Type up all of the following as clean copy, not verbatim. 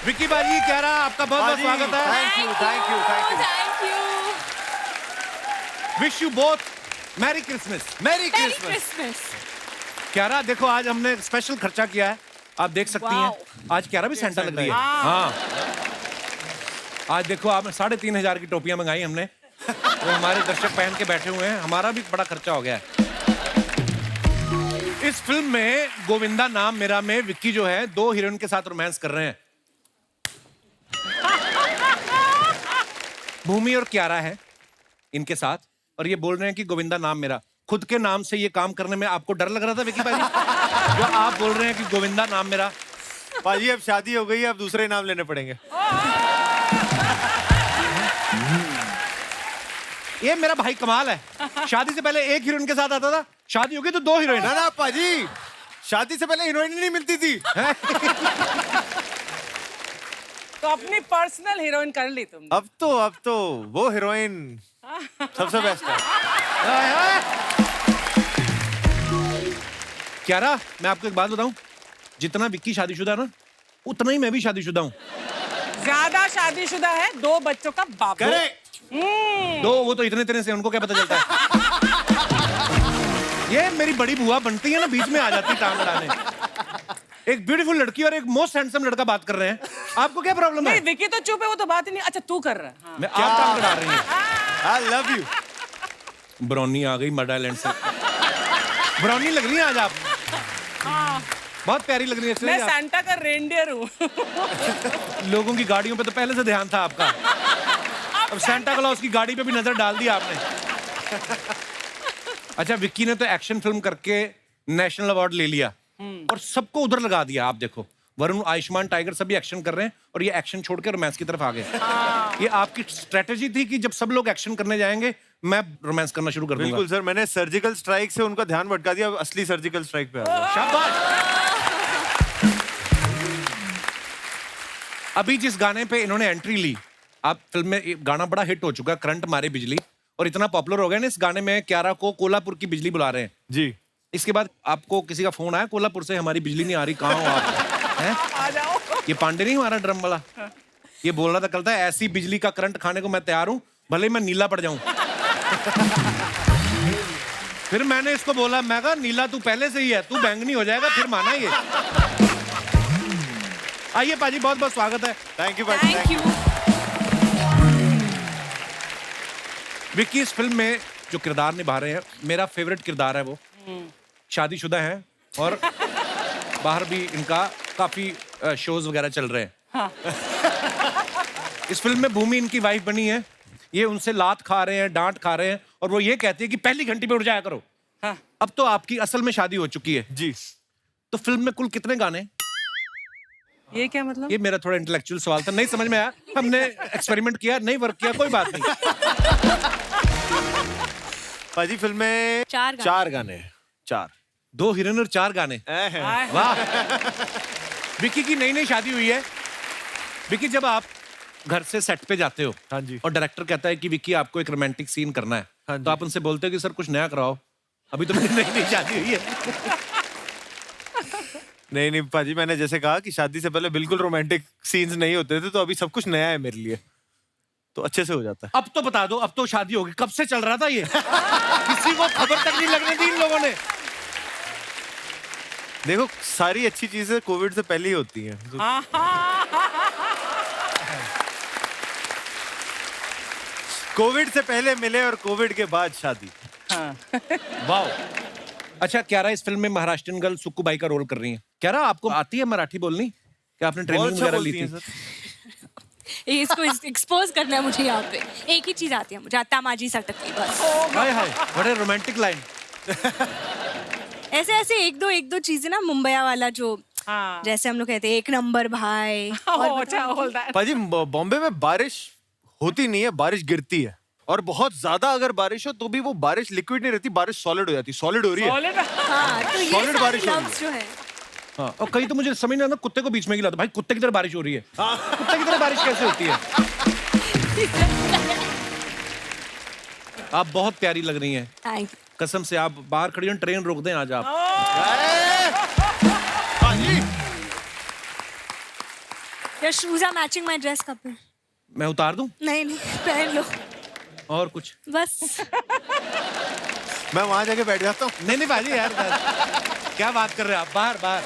विक्की बाजी, क्यारा, आपका बहुत बहुत स्वागत है। Thank you, thank you, thank you, thank you. Wish you both merry Christmas. Merry merry Christmas. Christmas. Kiara, देखो आज हमने स्पेशल खर्चा किया है, आप देख सकती हैं। आज क्यारा भी सेंटा लग रही है। हाँ, आज देखो आप 3,500 की टोपियां मंगाई हमने, वो हमारे दर्शक पहन के बैठे हुए हैं। हमारा भी बड़ा खर्चा हो गया है। इस फिल्म में गोविंदा नाम मेरा में विक्की जो है 2 हीरोइन के साथ रोमांस कर रहे हैं। भूमि और क्यारा है इनके साथ, और ये बोल रहे हैं कि गोविंदा नाम मेरा। खुद के नाम से ये काम करने में आपको डर लग रहा था विक्की भाई? जो आप बोल रहे हैं कि गोविंदा नाम मेरा। पाजी अब शादी हो गई है, अब दूसरे नाम लेने पड़ेंगे। ये मेरा भाई कमाल है, शादी से पहले एक हीरोइन के साथ आता था, शादी हो गई तो 2 हीरोइन। ना ना पाजी, शादी से पहले हीरोइन नहीं मिलती थी। तो अपनी पर्सनल हीरोइन कर ली तुमने। अब तो वो हीरोइन सबसे बेस्ट है। क्यारा, मैं आपको एक बात बताऊं, जितना विक्की शादीशुदा ना, उतना ही मैं भी शादीशुदा हूं। ज्यादा शादीशुदा है, 2 बच्चों का बाप। करेक्ट। 2 वो तो इतने से, उनको क्या पता चलता है। ये मेरी बड़ी बुआ बनती है ना, बीच में आ जाती है टांग अड़ाने। एक ब्यूटीफुल लड़की और एक मोस्ट हैंडसम लड़का बात कर रहे हैं, आपको क्या प्रॉब्लम है? नहीं, विकी तो चुप है, वो तो बात ही नहीं। अच्छा तू कर रहा है। हाँ। मैं आप टांग अड़ा रही हूँ। I love you. ब्राउनी आ गई मड आइलैंड से। ब्राउनी लग रही है आज आप, बहुत प्यारी लग रही है। मैं आप सैंटा का रेनडियर हूँ। लोगों की गाड़ियों पे तो पहले से ध्यान था आपका, अब सैंटा क्लॉज की गाड़ी पे भी नजर डाल दी आपने। अच्छा, विक्की ने तो एक्शन फिल्म करके नेशनल अवार्ड ले लिया और सबको उधर लगा दिया। आप देखो, वरुण, आयुष्मान, टाइगर सभी एक्शन कर रहे हैं और ये एक्शन छोड़ के रोमांस की तरफ आ गए। ये आपकी स्ट्रेटेजी थी कि जब सब लोग एक्शन करने जाएंगे मैं रोमांस करना शुरू कर दूंगा। बिल्कुल सर, मैंने सर्जिकल स्ट्राइक से उनका ध्यान भटका दिया, अब असली सर्जिकल स्ट्राइक पे आ गया। शाबाश। अभी जिस गाने पे इन्होंने एंट्री ली, आप फिल्म में गाना बड़ा हिट हो चुका है, करंट मारे बिजली, और इतना पॉपुलर हो गया ना, इस गाने में क्यारा को कोल्हापुर की बिजली बुला रहे हैं जी। इसके बाद आपको किसी का फोन आया कोल्हापुर से, हमारी बिजली नहीं आ रही, कहाँ हो आप? हैं? आ जाओ। ये पांडे नहीं हमारा ड्रम वाला, ये बोल रहा था कल था, ऐसी बिजली का करंट खाने को मैं तैयार हूं, भले मैं नीला पड़ जाऊं। फिर मैंने इसको बोला, मैं कहा नीला तू पहले से ही है, तू बैंगनी हो जाएगा फिर माना ये। आइए पाजी, बहुत बहुत स्वागत है। Thank you paaji. Thank you. Vicky इस फिल्म में जो किरदार निभा रहे हैं, मेरा फेवरेट किरदार है वो। शादीशुदा है और बाहर भी इनका काफी शोज वगैरह चल रहे हैं। हाँ। इस फिल्म में भूमि इनकी वाइफ बनी है, ये उनसे लात खा रहे हैं, डांट खा रहे हैं, और वो ये कहती है कि पहली घंटी पे उठ जाया करो। हाँ। अब तो आपकी असल में शादी हो चुकी है जी। तो फिल्म में कुल कितने गाने? ये क्या मतलब? ये मेरा थोड़ा इंटेलेक्चुअल सवाल था, नहीं समझ में आया, हमने एक्सपेरिमेंट किया, नहीं वर्क किया, कोई बात नहीं। पाजी फिल्म में 4 गाने। 4 2 हीरोइन और 4 गाने। आए। वाह। विक्की की नई नई शादी हुई है। विक्की, जब आप घर से सेट पे जाते हो, हाँ जी। और डायरेक्टर कहता है कि विक्की आपको एक रोमांटिक सीन करना है, हाँ जी। तो आप उनसे बोलते हो कि सर कुछ नया कराओ, अभी तो मेरी नई नई शादी हुई है। नहीं पाजी, मैंने जैसे कहा कि शादी से पहले बिल्कुल रोमांटिक सीन्स नहीं होते थे, तो अभी सब कुछ नया है मेरे लिए, तो अच्छे से हो जाता है। अब तो बता दो, अब तो शादी होगी, कब से चल रहा था ये? किसी को खबर तक नहीं लगने दी इन लोगों ने। देखो, सारी अच्छी चीजें कोविड से पहले ही होती हैं। तो कोविड से पहले मिले और कोविड के बाद शादी। वाह। अच्छा, क्यारा इस फिल्म में महाराष्ट्रियन गर्ल सुक्कूबाई का रोल कर रही है। क्यारा, आपको आती है मराठी बोलनी? क्या आपने ट्रेनिंग वगैरह ली थी? इसको एक्सपोज करना है मुझे यहाँ पे। एक ही चीज आती है मुझे, तामाजी सटकी बस। हाय हाय, बड़े रोमांटिक लाइन। ऐसे ऐसे एक दो चीजें ना, मुंबई वाला जो, हाँ। जैसे हम लोग कहते हैं 1 नंबर भाई। Oh, अच्छा, all that. पाजी बॉम्बे में बारिश होती नहीं है, बारिश गिरती है, और बहुत ज्यादा अगर बारिश हो तो भी वो बारिश लिक्विड नहीं रहती, बारिश सॉलिड हो जाती है। सॉलिड हो रही है। Solid? हाँ, तो ये Solid सारे बारिश हो रही लफ्ज जो है। हाँ, और कहीं तो मुझे समझ नहीं आता, कुत्ते को बीच में गिला दो भाई, कुत्ते की तरह बारिश हो रही है। कुत्ते की तरह बारिश कैसे होती है? आप बहुत प्यारी लग रही हैं, थैंक यू। कसम से। आप बाहर खड़ी हो, ट्रेन रोक दें आज आप। Your shoes are matching my dress, Kapil. मैं उतार दूं नहीं नहीं, पहन लो और कुछ? बस. मैं वहां जाके बैठ जाता हूँ. नहीं नहीं भाजी यार, क्या बात कर रहे हैं आप? बाहर बाहर.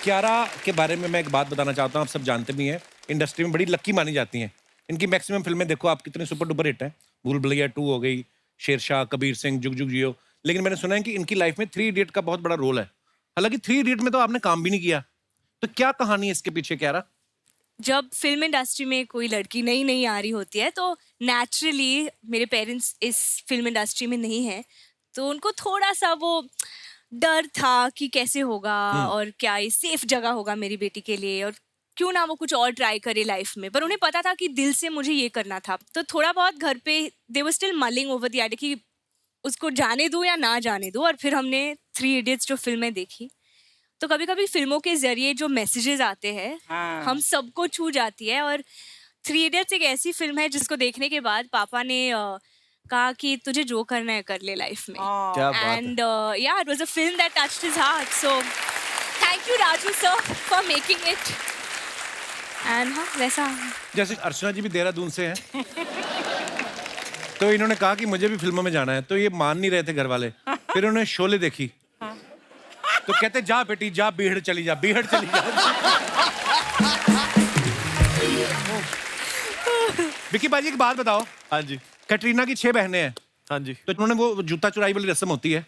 कियारा के बारे में मैं एक बात बताना चाहता हूँ, आप सब जानते भी हैं, इंडस्ट्री में बड़ी लक्की मानी जाती हैं. इनकी मैक्सिमम फिल्में देखो आप कितनी सुपर डुपर हिट हैं. भूल भुलैया 2 हो गई, शेरशाह, कबीर सिंह, जुग जुग जियो. लेकिन मैंने सुना है कि इनकी लाइफ में 3 इडियट का बहुत बड़ा रोल है. हालांकि 3 इडियट में तो आपने काम भी नहीं किया. तो क्या कहानी है इसके पीछे कियारा? जब फिल्म इंडस्ट्री में कोई लड़की नई नई आ रही होती है तो नेचुरली मेरे पेरेंट्स इस फिल्म इंडस्ट्री में नहीं है, तो उनको थोड़ा सा वो डर था कि कैसे होगा और क्या ये सेफ जगह होगा मेरी बेटी के लिए, और क्यों ना वो कुछ और ट्राई करे लाइफ में. पर उन्हें पता था कि दिल से मुझे ये करना था. तो थोड़ा बहुत घर पे they were still mulling over the idea कि उसको जाने दो या ना जाने दो. और फिर हमने 3 इडियट्स जो फिल्में देखी, तो कभी कभी फिल्मों के जरिए जो मैसेजेस आते हैं हम सबको छू जाती है. और 3 इडियट्स एक ऐसी फिल्म है जिसको देखने के बाद पापा ने कहा कि तुझे जो करना है कर ले लाइफ में. क्या बात है. And yeah, it was a film that touched his heart. So thank you Raju sir for making it. And हाँ वैसा. जैसे अर्चना जी भी देहरादून से हैं, तो इन्होंने कहा कि मुझे भी फिल्मों में जाना है, तो ये मान नहीं रहे थे घर वाले. फिर उन्होंने शोले देखी, तो कहते जा बेटी जा, बीहड़ चली जा, बीहड़ चली जा. विकी बाजी एक बात बताओ, हाँ जी. कैटरीना की 6 बहनें हैं, हाँ जी. तो उन्होंने वो जूता चुराई वाली रस्म होती है,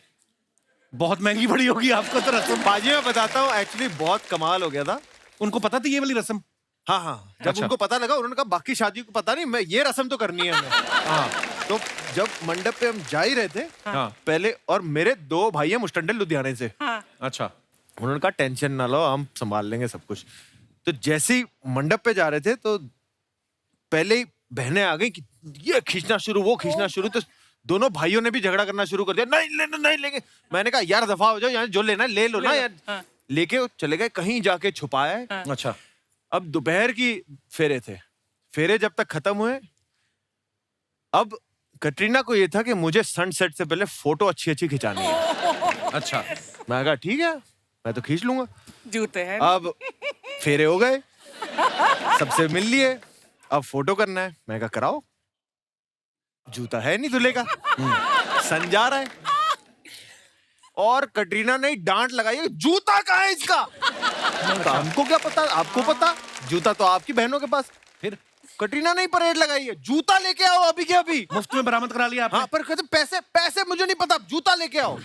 बहुत महंगी पड़ी होगी आपको तो रस्म. बाजी मैं बताता हूँ, एक्चुअली बहुत कमाल हो गया था. उनको पता थी ये वाली रस्म? हाँ हाँ. जब अच्छा. उनको पता लगा, उन्होंने कहा बाकी शादी को पता नहीं, मैं ये रस्म तो करनी है हमें. हाँ तो जब मंडप पे हम जा ही रहे थे हाँ. पहले, और मेरे 2 भाई हैं मुस्टंडल लुधियाने से. अच्छा. उन्होंने कहा टेंशन ना लो, हम संभाल लेंगे सब कुछ. तो जैसे ही मंडप पे जा रहे थे तो पहले ही बहनें आ गई कि ये खींचना शुरू, वो खींचना शुरू. तो दोनों भाइयों ने भी झगड़ा करना शुरू कर दिया, नहीं लेना नहीं लेंगे. मैंने कहा यार दफा हो जाओ, यहाँ जो लेना है ले लो ना यार. लेके वो चले गए, कहीं जाके छुपाया है. अच्छा. अब दोपहर की फेरे थे, फेरे जब तक खत्म हुए, अब कटरीना को ये था कि मुझे सनसेट से पहले फोटो अच्छी अच्छी खिंचानी है. अच्छा. मैं कहा ठीक है, मैं तो खींच लूंगा. जूते हैं. अब फेरे हो गए, सबसे मिल लिए, अब फोटो करना है. मैं कहा कराओ. जूता है नहीं दूल्हे का, सन जा रहा है. और कटरीना ने डांट लगाई, जूता कहाँ है इसका? तो हमको क्या पता, आपको पता, जूता तो आपकी बहनों के पास. फिर कटरीना ने ही परेड लगाई है, जूता लेके आओ अभी के अभी. मुफ्त में बरामद करा लिया आपने? हाँ, पर कहते पैसे पैसे मुझे नहीं पता, जूता लेके आओ.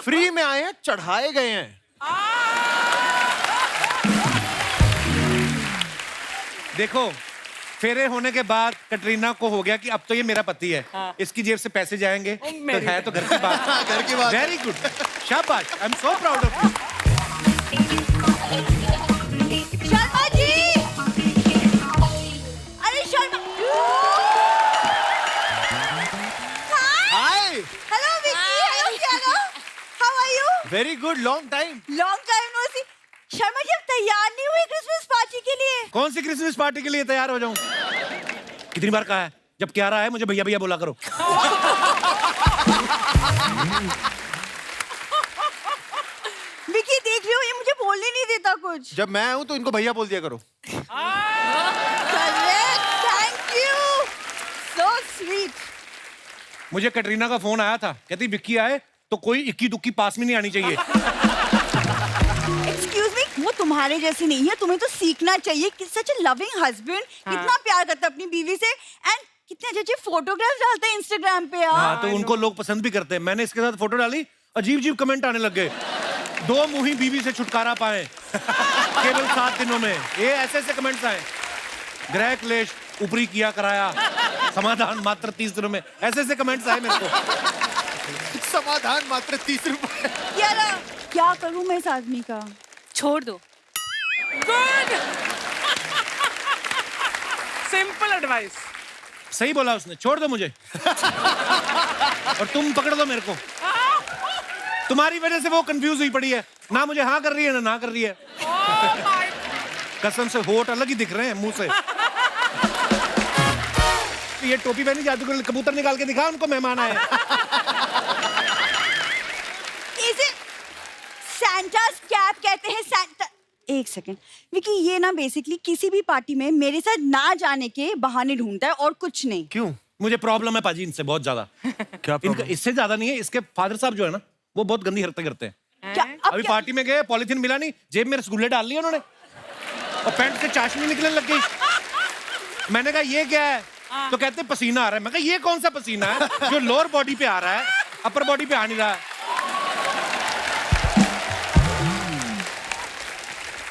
फ्री में आए हैं, चढ़ाए गए हैं. देखो, फेरे होने के बाद कटरीना को हो गया कि अब तो ये मेरा पति है, इसकी जेब से पैसे जाएंगे, तो है तो घर की बात. घर की बात. वेरी गुड, शाबाश, I am so proud of you. Sharma ji, अरे Sharma. Hi. Hello Vicky, hello Kiara, how are you? Very good, long time. Long time no see. Sharma ji, अब तैयार नहीं हुए क्रिसमस पार्टी के लिए? कौन सी क्रिसमस पार्टी के लिए तैयार हो जाऊं? कितनी बार कहा है, जब कियारा है मुझे भैया भैया बोला करो. विक्की देख रही हो, ये मुझे बोलने नहीं देता कुछ. जब मैं हूं तो इनको भैया बोल दिया करो. Correct, thank you, so sweet. मुझे कटरीना का फोन आया था, कहती विक्की आए तो कोई इक्की दुक्की पास में नहीं आनी चाहिए. एक्सक्यूज मी, वो तुम्हारे जैसी नहीं है, तुम्हें तो सीखना चाहिए कि सच अ लविंग हस्बैंड कितना प्यार करता है अपनी बीवी से, एंड कितने अच्छे अच्छे फोटोग्राफ्स डालते हैं इंस्टाग्राम पे यार. हाँ, तो उनको लोग पसंद भी करते हैं. मैंने इसके साथ फोटो डाली, अजीब अजीब कमेंट आने लग गए. 2 मुही बीवी से छुटकारा पाए केवल 7 दिनों में. ये ऐसे ऐसे कमेंट्स आए, ग्रह क्लेश ऊपरी किया कराया, समाधान मात्र 30 दिनों में. ऐसे ऐसे कमेंट्स आए मेरे को. समाधान मात्र 30 रुपए. यार क्या करूं मैं इस आदमी का? छोड़ दो. गुड. Simple advice. सही बोला उसने, छोड़ दो मुझे. और तुम पकड़ दो मेरे को. तुम्हारी वजह से वो कंफ्यूज हुई पड़ी है, ना मुझे हाँ कर रही है ना कर रही है. कसम से होठ अलग ही दिख रहे हैं मुंह से. ये टोपी पहनी जादूगर, कबूतर निकाल के दिखा उनको, मेहमान आए. सैंटास कैप कहते हैं सैंटा। एक सेकंड विकी, ये ना बेसिकली किसी भी पार्टी में मेरे साथ ना जाने के बहाने ढूंढता है और कुछ नहीं। क्यों? मुझे प्रॉब्लम है पाजी इनसे बहुत ज्यादा। क्या इनका problem? इससे ज्यादा नहीं है, इसके फादर साहब जो है ना वो बहुत गंदी हरकतें करते हैं। क्या अब अभी क्या? पार्टी में गए, पॉलिथीन मिला नहीं, जेब में रसगुल्ले डाल लिए उन्होंने और पैंट से चाशनी निकलने लग गई। मैंने कहा ये क्या है, तो कहते पसीना आ रहा है। मैं कहा ये कौन सा पसीना है जो लोअर बॉडी पे आ रहा है, अपर बॉडी पे आ नहीं रहा है।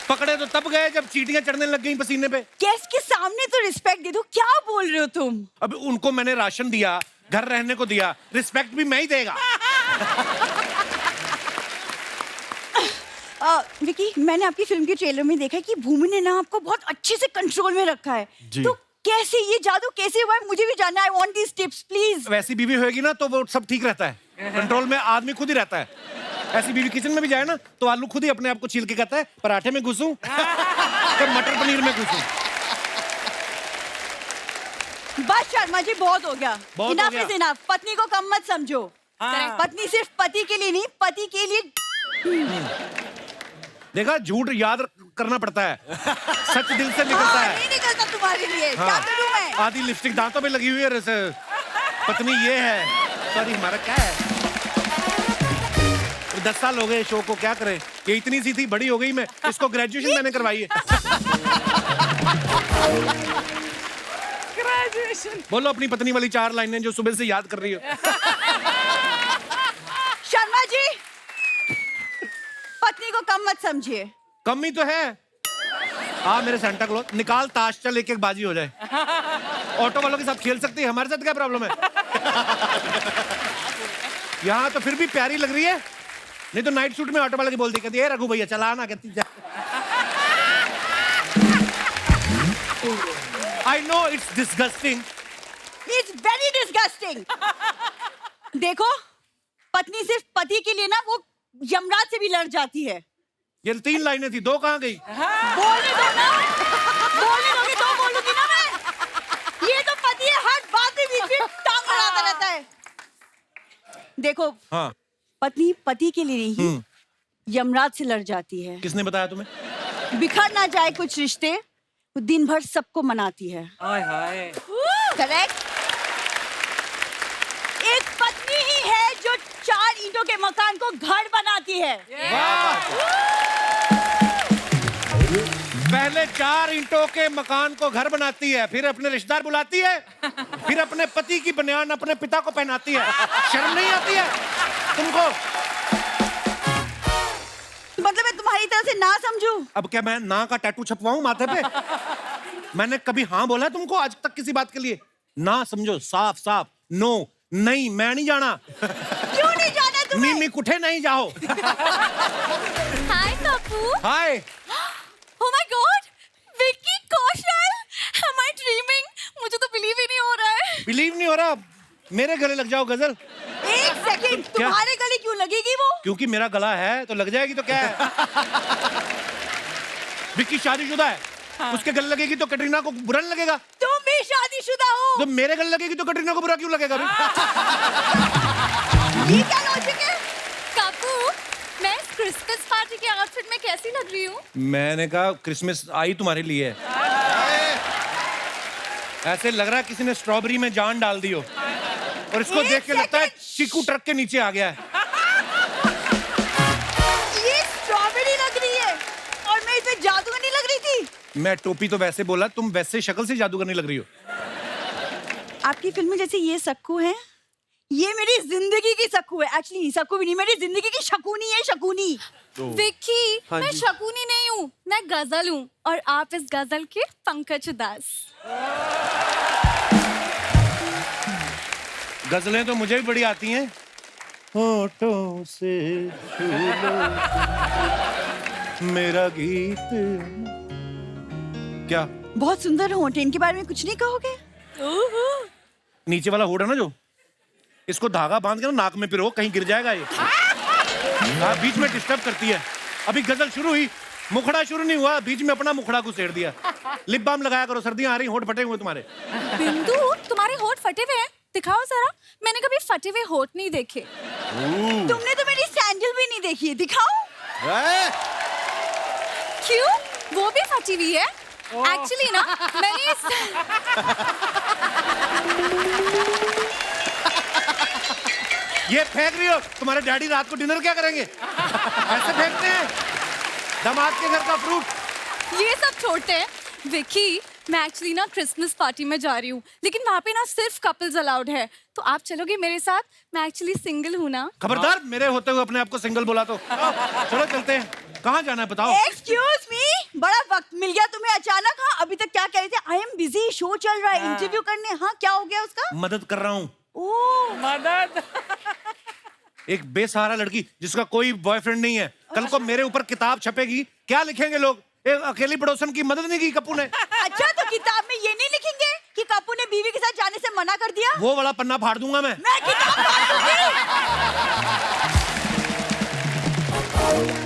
पकड़े तो तब गए जब चींटियां चढ़ने लग गई पसीने पे। गेस्ट के सामने तो रिस्पेक्ट दे दो, क्या बोल रहे हो तुम? अब उनको मैंने राशन दिया, घर रहने को दिया, रिस्पेक्ट भी मैं ही देगा। विकी, मैंने आपकी फिल्म के ट्रेलर में देखा है कि भूमि ने ना आपको बहुत अच्छे से कंट्रोल में रखा है। जी। तो कैसे ये जादू कैसे हुआ है, मुझे भी जानना है। I want these tips please. वैसी बीवी होएगी ना तो वो सब ठीक रहता है, कंट्रोल में आदमी खुद ही रहता है। ऐसी बीवी किचन में भी जाए ना तो आलू खुद ही अपने आप को छील के कहता है पराठे में घुसूं तो मटर पनीर में घुसूं। बस शर्मा जी, बहुत हो गया। बहुत हो इनफ गया। Is enough. पत्नी को कम मत समझो। हाँ। पत्नी सिर्फ पति के लिए नहीं, पति के लिए। देखा, झूठ याद करना पड़ता है, सच दिल से निकलता हाँ, है। नहीं निकलता तुम्हारे लिए। क्या करूं मैं? आधी लिपस्टिक दांतों पे लगी हुई है, पत्नी ये है, सॉरी हमारा क्या है। 10 साल हो गए शो को, क्या करें, ये इतनी सी थी, बड़ी हो गई मैं, इसको ग्रेजुएशन मैंने करवाई है। ग्रेजुएशन। बोलो अपनी पत्नी वाली 4 लाइनें जो सुबह से याद कर रही हो। शर्मा जी, पत्नी को कम मत समझिए। कम ही तो है। मेरे सेंटा क्लॉज, निकाल ताश, चल एक एक बाजी हो जाए। ऑटो वालों के साथ खेल सकती है, हमारे साथ क्या प्रॉब्लम है। यहाँ तो फिर भी प्यारी लग रही है, नहीं तो नाइट सूट में ऑटो वाले की बोल दी, कहती है रघु भैया चला ना, कहती जा। I know it's disgusting. It's very disgusting. देखो, पत्नी सिर्फ पति के लिए ना वो यमराज से भी लड़ जाती है। ये 3 लाइनें थी, 2 कहाँ गई? बोलने दो ना, बोलने दोगे तो बोलूंगी ना मैं। ये तो पति है, हर बात में बीच में टांग अड़ाता रहता है। देखो, हाँ, पत्नी पति के लिए नहीं यमराज से लड़ जाती है। किसने बताया तुम्हें? बिखर ना जाए कुछ रिश्ते, वो दिन भर सबको मनाती है। हाय हाय। करेक्ट। एक पत्नी ही है जो 4 ईंटों के मकान को घर बनाती है। पहले 4 ईंटों के मकान को घर बनाती है, फिर अपने रिश्तेदार बुलाती है, फिर अपने पति की बनियान अपने पिता को पहनाती है। शर्म नहीं आती है तुमको? मतलब मैं तुम्हारी तरह से ना समझूं? अब क्या मैं ना का टैटू छपवाऊं माथे पे? मैंने कभी हाँ बोला है तुमको आज तक किसी बात के लिए? ना समझो, साफ साफ नो, नहीं मैं नहीं जाना। क्यों नहीं जाना तुम्हें? मीमी कुठे नहीं जाओ। हाय कपूर। हाय, Oh my God! Vicky Kaushal! Am I dreaming? मुझे तो बिलीव ही नहीं हो रहा है। बिलीव नहीं हो रहा? मेरे गले लग जाओ गजल। एक सेकंड, क्या? तुम्हारे गले क्यों लगेगी वो? क्योंकि मेरा गला है तो लग जाएगी तो क्या है। विक्की शादीशुदा है, उसके गले लगेगी तो कटरीना को बुरा नहीं लगेगा? तुम भी शादीशुदा हो। तो मेरे गले लगेगी तो कटरीना को बुरा क्यों लगेगा? ये क्या लॉजिक है? कपूर, मैं क्रिसमस पार्टी के आउटफिट में कैसी लग रही हूँ? मैंने कहा क्रिसमस आई तुम्हारे लिए है। ऐसे लग रहा है किसी ने स्ट्रॉबेरी में जान डाल दी हो, और इसको एक देख के लगता है सेकंड। चीकू ट्रक के नीचे आ गया है। ये स्ट्रॉबेरी लग रही है और मैं इसमें जादूगरनी लग रही थी। मैं टोपी तो वैसे बोला, तुम वैसे शक्ल से जादूगरनी लग रही हो। आपकी फिल्म में जैसे ये सक्कू है, ये मेरी जिंदगी की सक्कू है। एक्चुअली सक्कू भी नहीं, मेरी जिंदगी की शकुनी है, शकुनी। विक्की, हाँ मैं जी। शकुनी नहीं हूँ, मैं गजल हूँ, और आप इस गजल के पंकज उदास। गजलें तो मुझे भी बड़ी आती हैं। होठों से छू लो मेरा गीत। क्या बहुत सुंदर होंठ है, इनके बारे में कुछ नहीं कहोगे? नीचे वाला होठ है ना जो, इसको धागा बांध के ना नाक में पिरो, कहीं गिर जाएगा ये। हाँ, बीच में डिस्टर्ब करती है। अभी गजल शुरू हुई, मुखड़ा शुरू नहीं हुआ, बीच में अपना मुखड़ा घुसेड़ दिया। लिप बाम लगाया करो, सर्दियां आ रही, होठ फटे हुए तुम्हारे। बिंदु, तुम्हारे होठ फटे हुए हैं, दिखाओ जरा। मैंने कभी फटे हुए होठ नहीं देखे। तुमने तो मेरी सैंडल भी नहीं देखी है, दिखाओ। ए, क्यों? वो भी फटी हुई है? एक्चुअली ना मैंने ये फेंक रही हो? तुम्हारे डैडी रात को डिनर क्या करेंगे? ऐसे फेंकते हैं दामाद के घर का फ्रूट। ये सब छोड़ते हैं विकी, मैं एक्चुअली ना क्रिसमस पार्टी में जा रही हूँ, लेकिन वहाँ पे ना सिर्फ कपल्स अलाउड है, तो आप चलोगे मेरे साथ? मैं एक्चुअली सिंगल हूँ ना। खबरदार मेरे होते हुए अपने आप को सिंगल बोला तो। चलो चलते हैं। कहाँ जाना है बताओ? एक्सक्यूज मी, बड़ा वक्त मिल गया तुम्हें अचानक। हाँ, अभी तक क्या कह रहे थे? आई एम बिजी, शो चल रहा है, इंटरव्यू करने। हाँ, क्या हो गया उसका? मदद कर रहा हूँ। ओह, मदद। एक बेसहारा लड़की जिसका कोई बॉयफ्रेंड नहीं है, कल को मेरे ऊपर किताब छपेगी, क्या लिखेंगे लोग? एक अकेली पड़ोसन की मदद नहीं की कप्पू ने। अच्छा, तो किताब में ये नहीं लिखेंगे कि कप्पू ने बीवी के साथ जाने से मना कर दिया? वो वाला पन्ना फाड़ दूंगा मैं। किताब फाड़ूंगी।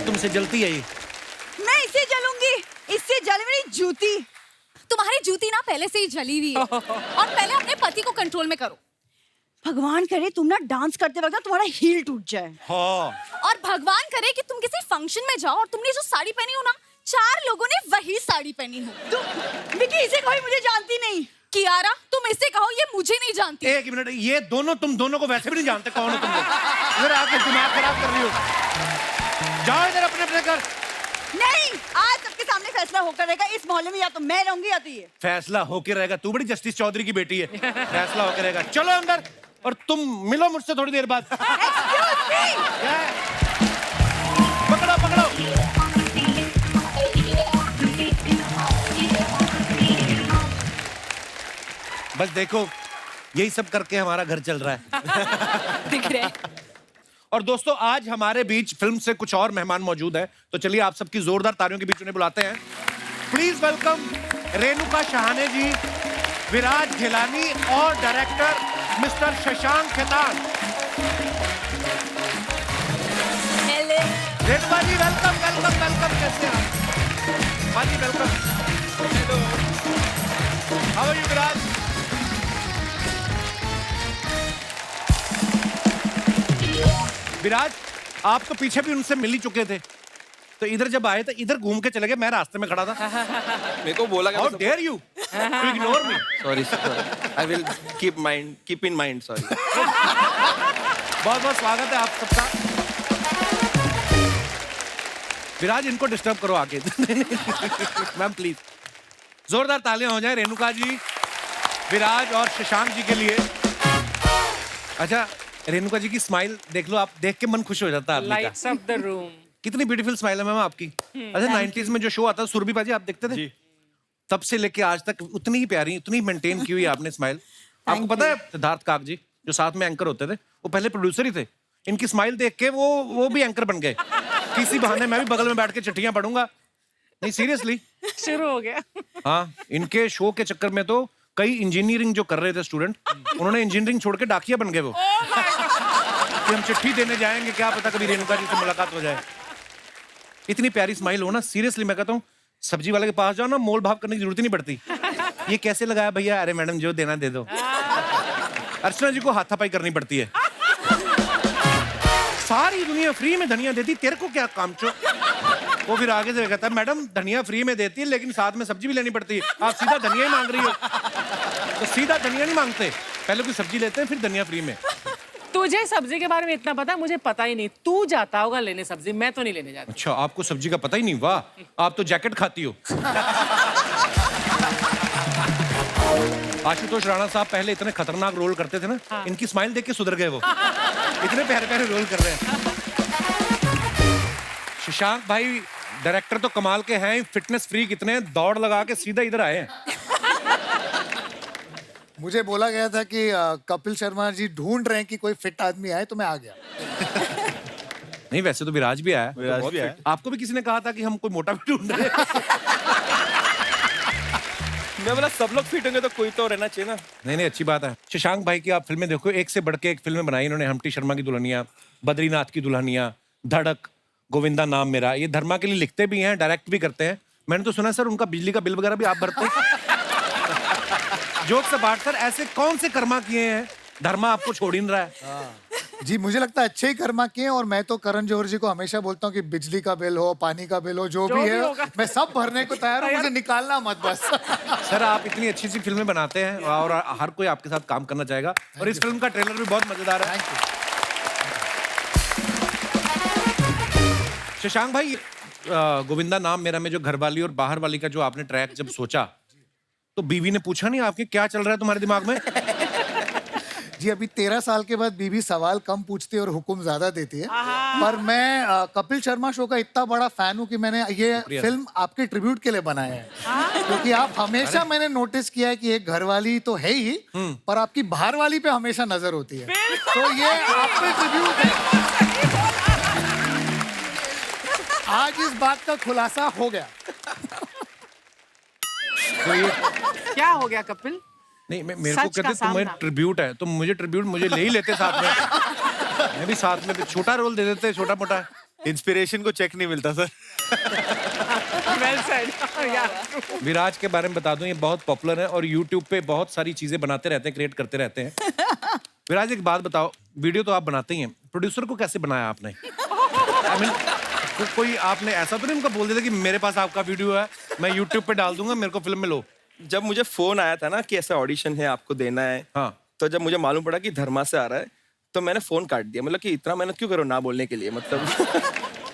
तुमसे जलती है ये। मैं इससे जलूंगी, इससे जल मेरी जूती। तुम्हारी जूती ना पहले से ही जली हुई है, और पहले अपने पति को कंट्रोल में करो। भगवान करे तुम ना डांस करते वक्त ना तुम्हारा हील टूट जाए। हाँ। और भगवान करे कि तुम किसी फंक्शन में जाओ और तुमने जो साड़ी पहनी हो ना, 4 लोगों ने वही साड़ी पहनी हो। तुम विकी, इसे कोई मुझे जानती नहीं। कियारा, तुम इसे कहो, ये मुझे नहीं जानती। एक मिनट, ये दोनों तुम दोनों को वैसे भी नहीं जानते कौन हो तुम लोग। इधर आके दिमाग खराब कर रही हो। जाओ इधर अपने अपने घर। नहीं, आज सबके सामने फैसला होकर रहेगा। इस मोहल्ले में या तो मैं रहूंगी या तो ये। फैसला होके रहेगा? तू बड़ी जस्टिस चौधरी की बेटी है। फैसला होके रहेगा। चलो अंदर, और तुम मिलो मुझसे थोड़ी देर बाद। Excuse me! क्या है? पकड़ो पकड़ो। बस देखो, यही सब करके हमारा घर चल रहा है। दिख रहा है। और दोस्तों, आज हमारे बीच फिल्म से कुछ और मेहमान मौजूद है, तो चलिए आप सबकी जोरदार तालियों के बीच उन्हें बुलाते हैं। प्लीज वेलकम रेणुका शहाने जी, विराज घिलानी और director mister Shashank Khaitan. Renuka ji welcome welcome welcome. कैसे हैं आप? हाँ जी welcome. Hello, how are you Viraj? Viraj, आप तो पीछे भी उनसे मिल ही चुके थे, तो इधर जब आए तो इधर घूम के चले गए। मैं रास्ते में खड़ा था। मेरे को बोला How dare you to ignore me? Sorry, I will keep in mind. Sorry. बहुत बहुत स्वागत है आप सबका। विराज, इनको डिस्टर्ब करो आके। मैम प्लीज जोरदार तालियां हो जाए रेणुका जी, विराज और शशांक जी के लिए। अच्छा, रेणुका जी की स्माइल देख लो, आप देख के मन खुश हो जाता है आदमी का। Lights up the room. कितनी ब्यूटीफुल स्माइल है मैम आपकी। अच्छा, 90s में जो शो आता था सुरभि पाजी, आप देखते थे? तब से लेके आज तक उतनी ही प्यारी, उतनी मेंटेन की हुई आपने स्माइल। आपको पता है सिद्धार्थ काक जी जो साथ में एंकर होते थे, वो पहले प्रोड्यूसर ही थे। इनकी स्माइल देख के वो भी एंकर बन गए। किसी बहाने मैं भी बगल में बैठ के चिट्ठियां पढ़ूंगा। नहीं सीरियसली, शुरू हो गया। हाँ, इनके शो के चक्कर में तो कई इंजीनियरिंग जो कर रहे थे स्टूडेंट, उन्होंने इंजीनियरिंग छोड़ के डाकिया बन गए वो। कि हम चिट्ठी देने जाएंगे, क्या पता कभी रेणुका जी से मुलाकात हो जाए। इतनी प्यारी स्माइल हो ना, सीरियसली मैं कहता हूँ, सब्जी वाले के पास जाओ ना, मोल भाव करने की जरूरत ही नहीं पड़ती। ये कैसे लगाया भैया? अरे मैडम जो देना दे दो। अर्चना जी को हाथापाई करनी पड़ती है। सारी दुनिया फ्री में धनिया देती, तेरे को क्या काम चो? वो फिर आगे से कहता है, मैडम धनिया फ्री में देती है लेकिन साथ में सब्जी भी लेनी पड़ती है, आप सीधा धनिया ही मांग रही हो। तो सीधा धनिया नहीं मांगते, पहले कोई सब्जी लेते हैं फिर धनिया फ्री में। तुझे सब्जी के बारे में इतना पता है, मुझे पता ही नहीं। तू जाता होगा लेने सब्जी, मैं तो नहीं लेने जाती। अच्छा, आपको सब्जी का पता ही नहीं? वाह, आप तो जैकेट खाती हो। आशुतोष राणा साहब पहले इतने खतरनाक रोल करते थे ना, इनकी स्माइल देख के सुधर गए वो। इतने प्यारे प्यारे रोल कर रहे हैं। शशांक भाई डायरेक्टर तो कमाल के हैं, फिटनेस फ्रीक इतने हैं, दौड़ लगा के सीधा इधर आए हैं। मुझे बोला गया था कि कपिल शर्मा जी ढूंढ रहे हैं कि कोई फिट आदमी आए, तो मैं आ गया। नहीं, वैसे तो विराज भी आया। विराज भी आया। आपको भी किसी ने कहा था कि हम कोई मोटा भी ढूंढ रहे हैं। मैं बोला सब लोग फिट होंगे तो कोई तो रहना चाहिए ना। नहीं, अच्छी बात है। शशांक भाई की आप फिल्में देखो, एक से बढ़ के एक फिल्में बनाई इन्होंने। हम्टी शर्मा की दुल्हनिया, बद्रीनाथ की दुल्हनिया, धड़क, गोविंदा नाम मेरा। ये धर्मा के लिए लिखते भी हैं, डायरेक्ट भी करते हैं। मैंने तो सुना सर उनका बिजली का बिल वगैरह भी आप भरते हैं। जोक से बात सर, ऐसे कौन से कर्मा किए हैं धर्मा आपको छोड़ ही नहीं रहा है? जी मुझे लगता है अच्छे ही कर्मा किए हैं, और मैं तो करण जौहर जी को हमेशा बोलता हूँ कि बिजली का बिल हो, पानी का बिल हो, जो भी है होगा। मैं सब भरने को तैयार हूँ, मुझे निकालना मत बस। सर आप इतनी अच्छी सी फिल्में बनाते हैं और हर कोई आपके साथ काम करना चाहेगा और इस फिल्म का ट्रेलर भी बहुत मजेदार है। शशांक भाई, गोविंदा नाम मेरा में जो घरवाली और बाहर वाली का जो आपने ट्रैक जब सोचा तो बीवी ने पूछा नहीं आपके क्या चल रहा है तुम्हारे दिमाग में? जी अभी 13 साल के बाद बीवी सवाल कम पूछती है और हुक्म ज्यादा देती है, पर मैं कपिल शर्मा शो का इतना बड़ा फैन हूँ कि मैंने ये फिल्म आपके ट्रिब्यूट के लिए बनाया है, क्योंकि आप हमेशा मैंने नोटिस किया है कि एक घरवाली तो है ही, पर आपकी बाहर वाली पे हमेशा नजर होती है, तो ये आपके ट्रिब्यूट है। आज इस बात का खुलासा हो गया। तो ये क्या हो गया कपिल? नहीं मेरे को सच का कहते तुम्हें सामना। ट्रिब्यूट है तो मुझे ट्रिब्यूट मुझे ले ही लेते साथ में, मैं भी साथ में छोटा रोल दे देते, छोटा मोटा। इंस्पिरेशन को चेक नहीं मिलता सर। वेल सेड यार। विराज के बारे में बता दूं, ये बहुत पॉपुलर है और यूट्यूब पे बहुत सारी चीजें बनाते रहते हैं, क्रिएट करते रहते हैं। विराज एक बात बताओ, वीडियो तो आप बनाते ही हैं, प्रोड्यूसर को कैसे बनाया आपने? I mean, तो कोई आपने ऐसा तो नहीं उनको बोल दिया कि मेरे पास आपका वीडियो है, मैं यूट्यूब पे डाल दूंगा, मेरे को फिल्म में लो? जब मुझे फोन आया था ना कि ऐसा ऑडिशन है आपको देना है, हाँ। तो जब मुझे मालूम पड़ा कि धर्मा से आ रहा है तो मैंने फोन काट दिया। मतलब कि इतना मेहनत क्यों करो ना बोलने के लिए, मतलब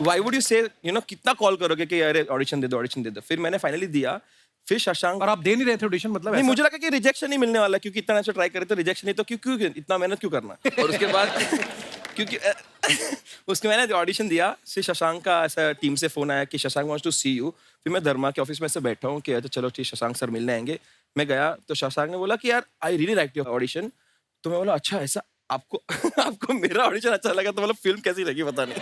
व्हाई वुड यू से, यू नो, कितना कॉल करोगे कि अरे ऑडिशन दे दो, ऑडिशन दे दो। फिर मैंने फाइनली दिया। फिर शशांक, और आप दे नहीं रहे थे ऑडिशन? मतलब नहीं, ऐसा? मुझे लगा कि रिजेक्शन ही मिलने वाला है, क्योंकि इतना अच्छा ट्राई करे तो रिजेक्शन ही, तो क्यों इतना मेहनत क्यों करना। और उसके बाद क्योंकि उसके मैंने ऑडिशन दिया, फिर शशांक का ऐसा टीम से फोन आया कि Shashank wants to see you. फिर मैं धर्मा के ऑफिस में ऐसे बैठा हूँ कि तो चलो ठीक, शशांक सर मिलने आएंगे। मैं गया तो शशांक ने बोला कि यार I really like your audition. तो मैं बोला अच्छा ऐसा, आपको आपको मेरा ऑडिशन अच्छा लगा, तो मतलब फिल्म कैसी लगी पता नहीं।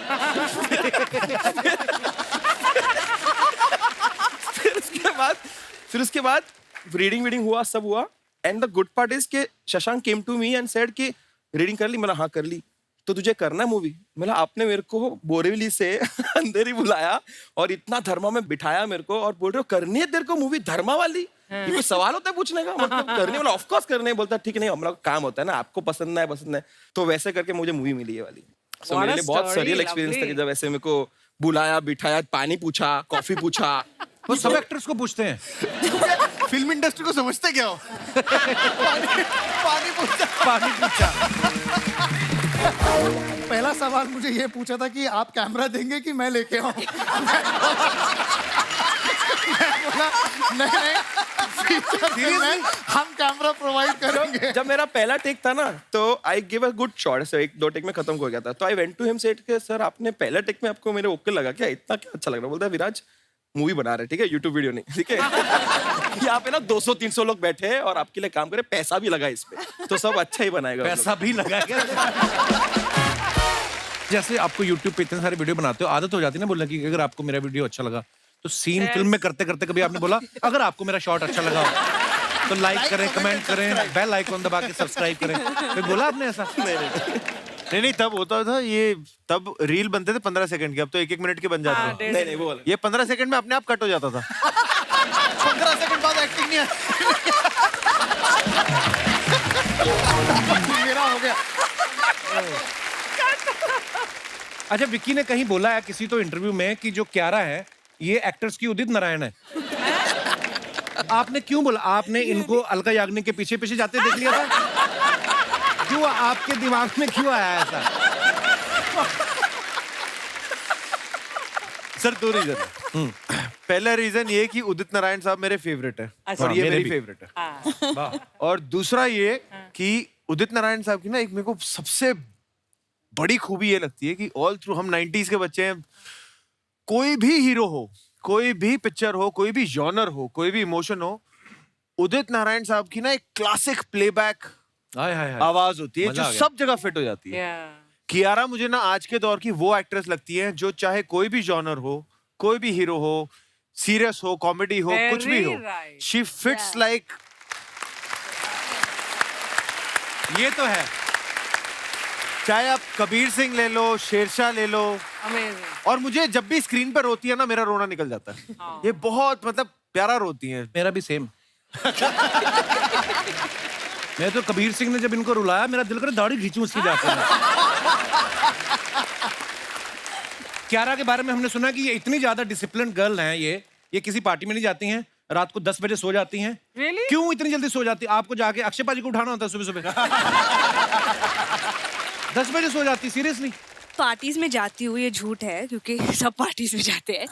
फिर उसके बाद रीडिंग हुआ, सब हुआ। And the good part is के Shashank came to me and said कि रीडिंग कर ली? मतलब हाँ कर ली। तो तुझे करना है मूवी? मतलब आपने मेरे को बोरीवली से अंधेरी बुलाया और इतना धर्मा में बिठाया मेरे को, और बोल रहे हो करनी है तेरे को मूवी धर्मा वाली? ये कोई सवाल होता है पूछने का? मतलब करनी, मतलब ऑफ कोर्स करने। बोलता ठीक है, नहीं हमारा काम होता है ना, आपको पसंद है पसंद है। तो वैसे करके मुझे मूवी मिली है वाली। सो मेरे लिए बहुत सरियल एक्सपीरियंस था कि जब ऐसे मेरे को बुलाया, बिठाया, पानी पूछा, कॉफी पूछा। वो सब एक्टर्स को पूछते हैं। फिल्म इंडस्ट्री को समझते क्या हो? पानी पूछा। पानी पूछा। पहला सवाल मुझे ये पूछा था कि आप कैमरा देंगे कि मैं लेके आऊं? नहीं, हम कैमरा प्रोवाइड करेंगे। जब मेरा पहला टेक था ना, तो I give a good shot. ऐसे 1-2 टेक में खत्म हो गया था। तो I went to him, said के सर आपने पहला टेक में आपको मेरे ओके लगा क्या? इतना क्या अच्छा लग रहा? बोलता है विराज मूवी बना रहे, ठीक है, यूट्यूब वीडियो नहीं, ठीक है। यहाँ पे ना 200-300 लोग बैठे हैं और आपके लिए काम करे, पैसा भी लगा इस पे, तो सब अच्छा ही बनाएगा। पैसा भी लगाएगा। जैसे आपको YouTube पे इतने सारे वीडियो बनाते हो, आदत हो जाती है ना बोलने की, अगर आपको मेरा वीडियो अच्छा लगा तो सीन फिल्म में करते करते कभी आपने बोला अगर आपको मेरा शॉट अच्छा लगा तो लाइक करें, कमेंट करें, बेल आइकॉन दबा के सब्सक्राइब करें? फिर बोला आपने ऐसा? नहीं तब होता था ये, तब रील बनते थे 15 सेकंड के, अब तो 1-1 मिनट के बन जाते हैं। नहीं वो वाला। ये 15 सेकंड में अपने आप कट हो जाता था। 15 सेकंड बाद एक्टिंग नहीं आती। मेरा हो गया। अच्छा, विक्की ने कहीं बोला है किसी तो इंटरव्यू में कि जो क्यारा है ये एक्टर्स की उदित नारायण है। आपने क्यों बोला? आपने इनको अलका याग्निक के पीछे पीछे जाते देख लिया था? क्यों आपके दिमाग में क्यों आया ऐसा? सर 2 रीजन है। पहला रीजन ये कि उदित नारायण साहब मेरे फेवरेट है, अच्छा। और ये मेरे मेरी भी। फेवरेट है। हाँ। और दूसरा ये कि उदित नारायण साहब की ना एक मेरे को सबसे बड़ी खूबी ये लगती है कि ऑल थ्रू हम 90s के बच्चे हैं, कोई भी हीरो हो, कोई भी पिक्चर हो, कोई भी जॉनर हो, कोई भी इमोशन हो, उदित नारायण साहब की ना एक क्लासिक प्लेबैक हाय हाय हाय। आवाज होती है मजा जो आ गया। सब जगह फिट हो जाती है। कियारा मुझे ना आज के दौर की वो एक्ट्रेस लगती है जो चाहे कोई भी जॉनर हो, कोई भी हीरो हो, सीरियस हो, कॉमेडी हो, कुछ भी हो, right. She fits like. ये तो है। चाहे आप कबीर सिंह ले लो, शेरशाह ले लो, अमेजिंग। और मुझे जब भी स्क्रीन पर रोती है ना, मेरा रोना निकल जाता है। ये बहुत मतलब प्यारा रोती है। मेरा भी सेम। मैं तो कबीर सिंह ने जब इनको रुलाया, मेरा दिल करे दाढ़ी खींचूं उसकी जाके। कियारा के बारे में हमने सुना कि ये इतनी ज्यादा डिसिप्लिन गर्ल हैं, ये किसी पार्टी में नहीं जाती हैं, रात को 10 बजे सो जाती हैं। Really? क्यों इतनी जल्दी सो जाती? आपको जाके अक्षय पाजी को उठाना होता है सुबह सुबह। 10 बजे सो जाती, सीरियसली? पार्टीज में जाती हूँ, ये झूठ है क्योंकि सब पार्टीज में जाते हैं,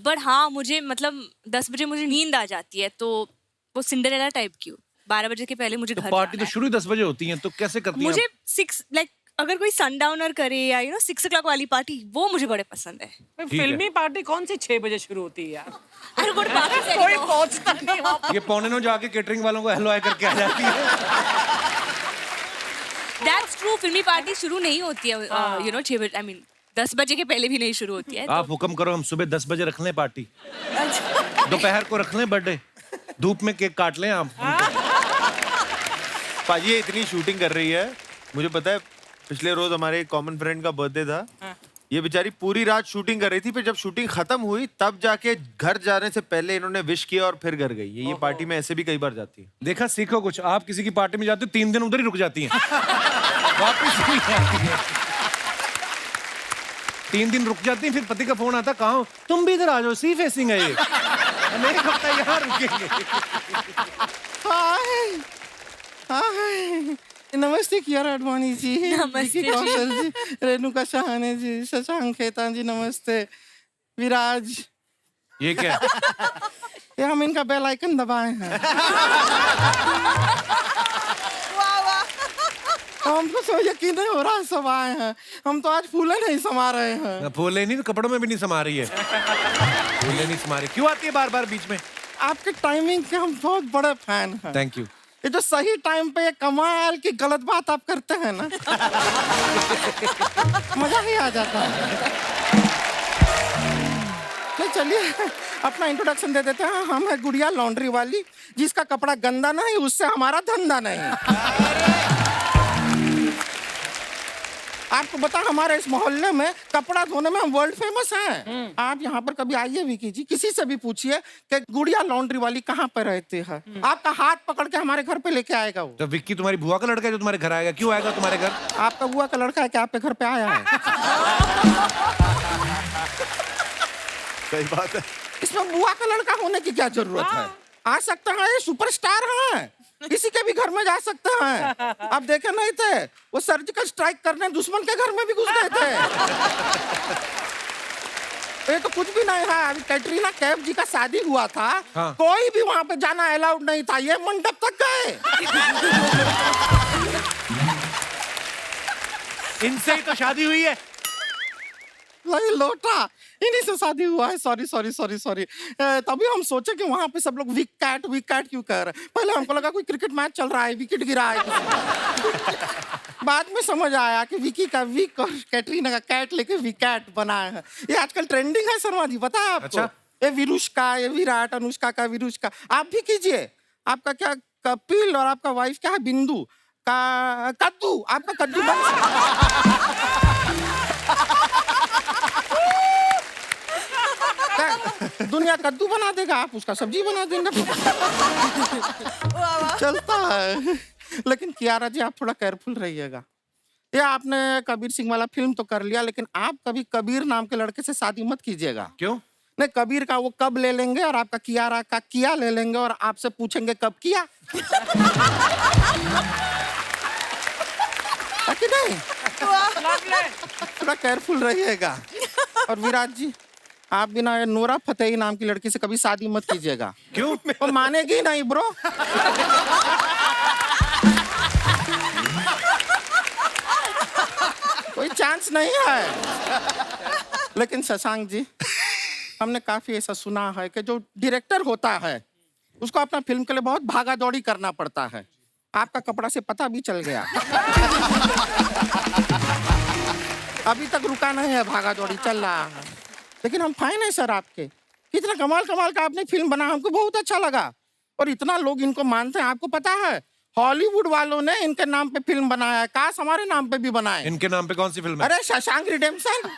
बट हाँ मुझे मतलब 10 बजे मुझे नींद आ जाती है, तो वो सिंडरेला टाइप की हूँ, 12 बजे के पहले मुझे घर पार्टी जाना तो शुरू ही 10 बजे होती है, तो कैसे करती हैं? मुझे 6 लाइक अगर कोई सनडाउनर करे या 6 o'clock वाली पार्टी, वो मुझे बड़े पसंद है। फिल्मी पार्टी कौन सी 6 बजे शुरू होती है यार? अरे वो बाकी से कोई पहुंचता नहीं वहाँ पर। ये 8:45 जाके केटरिंग वालों को हेलो हाय करके आ जाती है। दैट्स ट्रू, फिल्मी पार्टी शुरू नहीं होती है 6 बजे, आई मीन 10 बजे के पहले भी नहीं शुरू होती है। आप हुक्म करो, हम सुबह 10 बजे रख लें पार्टी, दोपहर को रख लें बर्थडे, धूप में केक काट लें आप। पाजी ये इतनी शूटिंग कर रही है, मुझे पता है पिछले रोज हमारे एक कॉमन फ्रेंड का बर्थडे था। ये बेचारी पूरी रात शूटिंग कर रही थी, फिर जब शूटिंग खत्म हुई तब जाके घर जाने से पहले इन्होंने विश किया और फिर घर गई। ये पार्टी में ऐसे भी कई बार जाती है। देखा, सीखो कुछ। आप किसी की पार्टी में जाते हो 3 दिन उधर ही रुक जाती हैं, वापस नहीं आती हैं। 3 दिन रुक जाती हैं, फिर पति का फोन आता, कहाँ हो? तुम भी इधर आ जाओ, सी फेसिंग है ये, हम एक हफ्ता यहाँ रुकेंगे। नमस्ते कियारा आडवाणी जी, नमस्ते विकी कौशल जी, रेणुका सहाने जी, शशांक खेतान जी, नमस्ते। विराज, ये क्या है? ये हम इनका बेल आइकन दबाए हैं। हमको तो यकीन नहीं हो रहा, सब आए हैं। हम तो आज फूले नहीं समा रहे हैं। फूले नहीं तो कपड़ों में भी नहीं समा रही है। फूले नहीं समा रही, क्यों आती है बार बार बीच में? आपके टाइमिंग के हम बहुत बड़े फैन हैं। Thank you. ये जो सही टाइम पे ये कमाल की गलत बात आप करते हैं ना, मजा ही आ जाता है। नहीं, चलिए अपना इंट्रोडक्शन दे देते हैं। हम है गुड़िया लॉन्ड्री वाली, जिसका कपड़ा गंदा नहीं, उससे हमारा धंधा नहीं। आपको बता, हमारे इस मोहल्ले में कपड़ा धोने में हम वर्ल्ड फेमस हैं। आप यहाँ पर कभी आइए विकी जी, किसी से भी पूछिए कि गुड़िया लॉन्ड्री वाली कहाँ पे रहती है, आपका हाथ पकड़ के हमारे घर पे लेके आएगा वो। तो विक्की तुम्हारी बुआ का लड़का है जो तुम्हारे घर आएगा? क्यों आएगा तुम्हारे घर? आपका बुआ का लड़का है कि आपके घर पे आया है? सही बात है। इसमें बुआ का लड़का होने की क्या जरूरत है? आ सकते हैं, ये सुपरस्टार हैं, किसी के भी घर में जा सकते हैं। आप देखे नहीं थे, वो सर्जिकल स्ट्राइक करने दुश्मन के घर में भी घुस गए थे। ये तो कुछ भी नहीं है। अभी कैटरीना कैफ जी का शादी हुआ था, हाँ। कोई भी वहां पे जाना अलाउड नहीं था, ये मंडप तक गए। इनसे ही तो शादी हुई है। नहीं लोटा, इन्हीं से शादी हुआ है। Sorry sorry sorry sorry. तभी हम सोचे कि वहां पे सब लोग विक कैट क्यों कह रहे हैं। पहले हमको लगा कोई क्रिकेट मैच चल रहा है, विकेट गिरा है। बाद में समझ आया कि विकी का विक और कैटरीना का कैट लेके विकेट बनाया है। ये आजकल ट्रेंडिंग है शर्मा जी, पता है आपको? अच्छा। ये विरुष्का, ये विराट, अनुष्का का विरुष्का। आप भी कीजिए। आपका क्या कपिल और आपका वाइफ क्या है, बिंदु का कद्दू, आपका कद्दू बन दुनिया कद्दू बना देगा, आप उसका सब्जी बना देंगे। चलता है। लेकिन कियारा जी, आप थोड़ा केयरफुल रहिएगा। ये आपने कबीर सिंह वाला फिल्म तो कर लिया, लेकिन आप कभी कबीर नाम के लड़के से शादी मत कीजिएगा। क्यों? नहीं, कबीर का वो कब ले लेंगे और आपका कियारा का किया ले लेंगे और आपसे पूछेंगे कब किया। है कि नहीं? थोड़ा केयरफुल रहिएगा। और विराट जी, आप बिना नोरा फतेही नाम की लड़की से कभी शादी मत कीजिएगा। क्यों? वो मानेगी नहीं ब्रो। कोई चांस नहीं है। लेकिन शशांक जी, हमने काफी ऐसा सुना है कि जो डायरेक्टर होता है उसको अपना फिल्म के लिए बहुत भागा दौड़ी करना पड़ता है। आपका कपड़ा से पता भी चल गया। अभी तक रुका नहीं है, भागा दौड़ी चल रहा है। लेकिन हम फाइन है सर आपके। कितना कमाल कमाल का आपने फिल्म बना, हमको बहुत अच्छा लगा। और इतना लोग इनको मानते हैं, आपको पता है हॉलीवुड वालों ने इनके नाम पे फिल्म बनाया है, काश हमारे नाम पे भी बनाए। इनके नाम पे कौन सी फिल्म है? अरे Shashank redemption.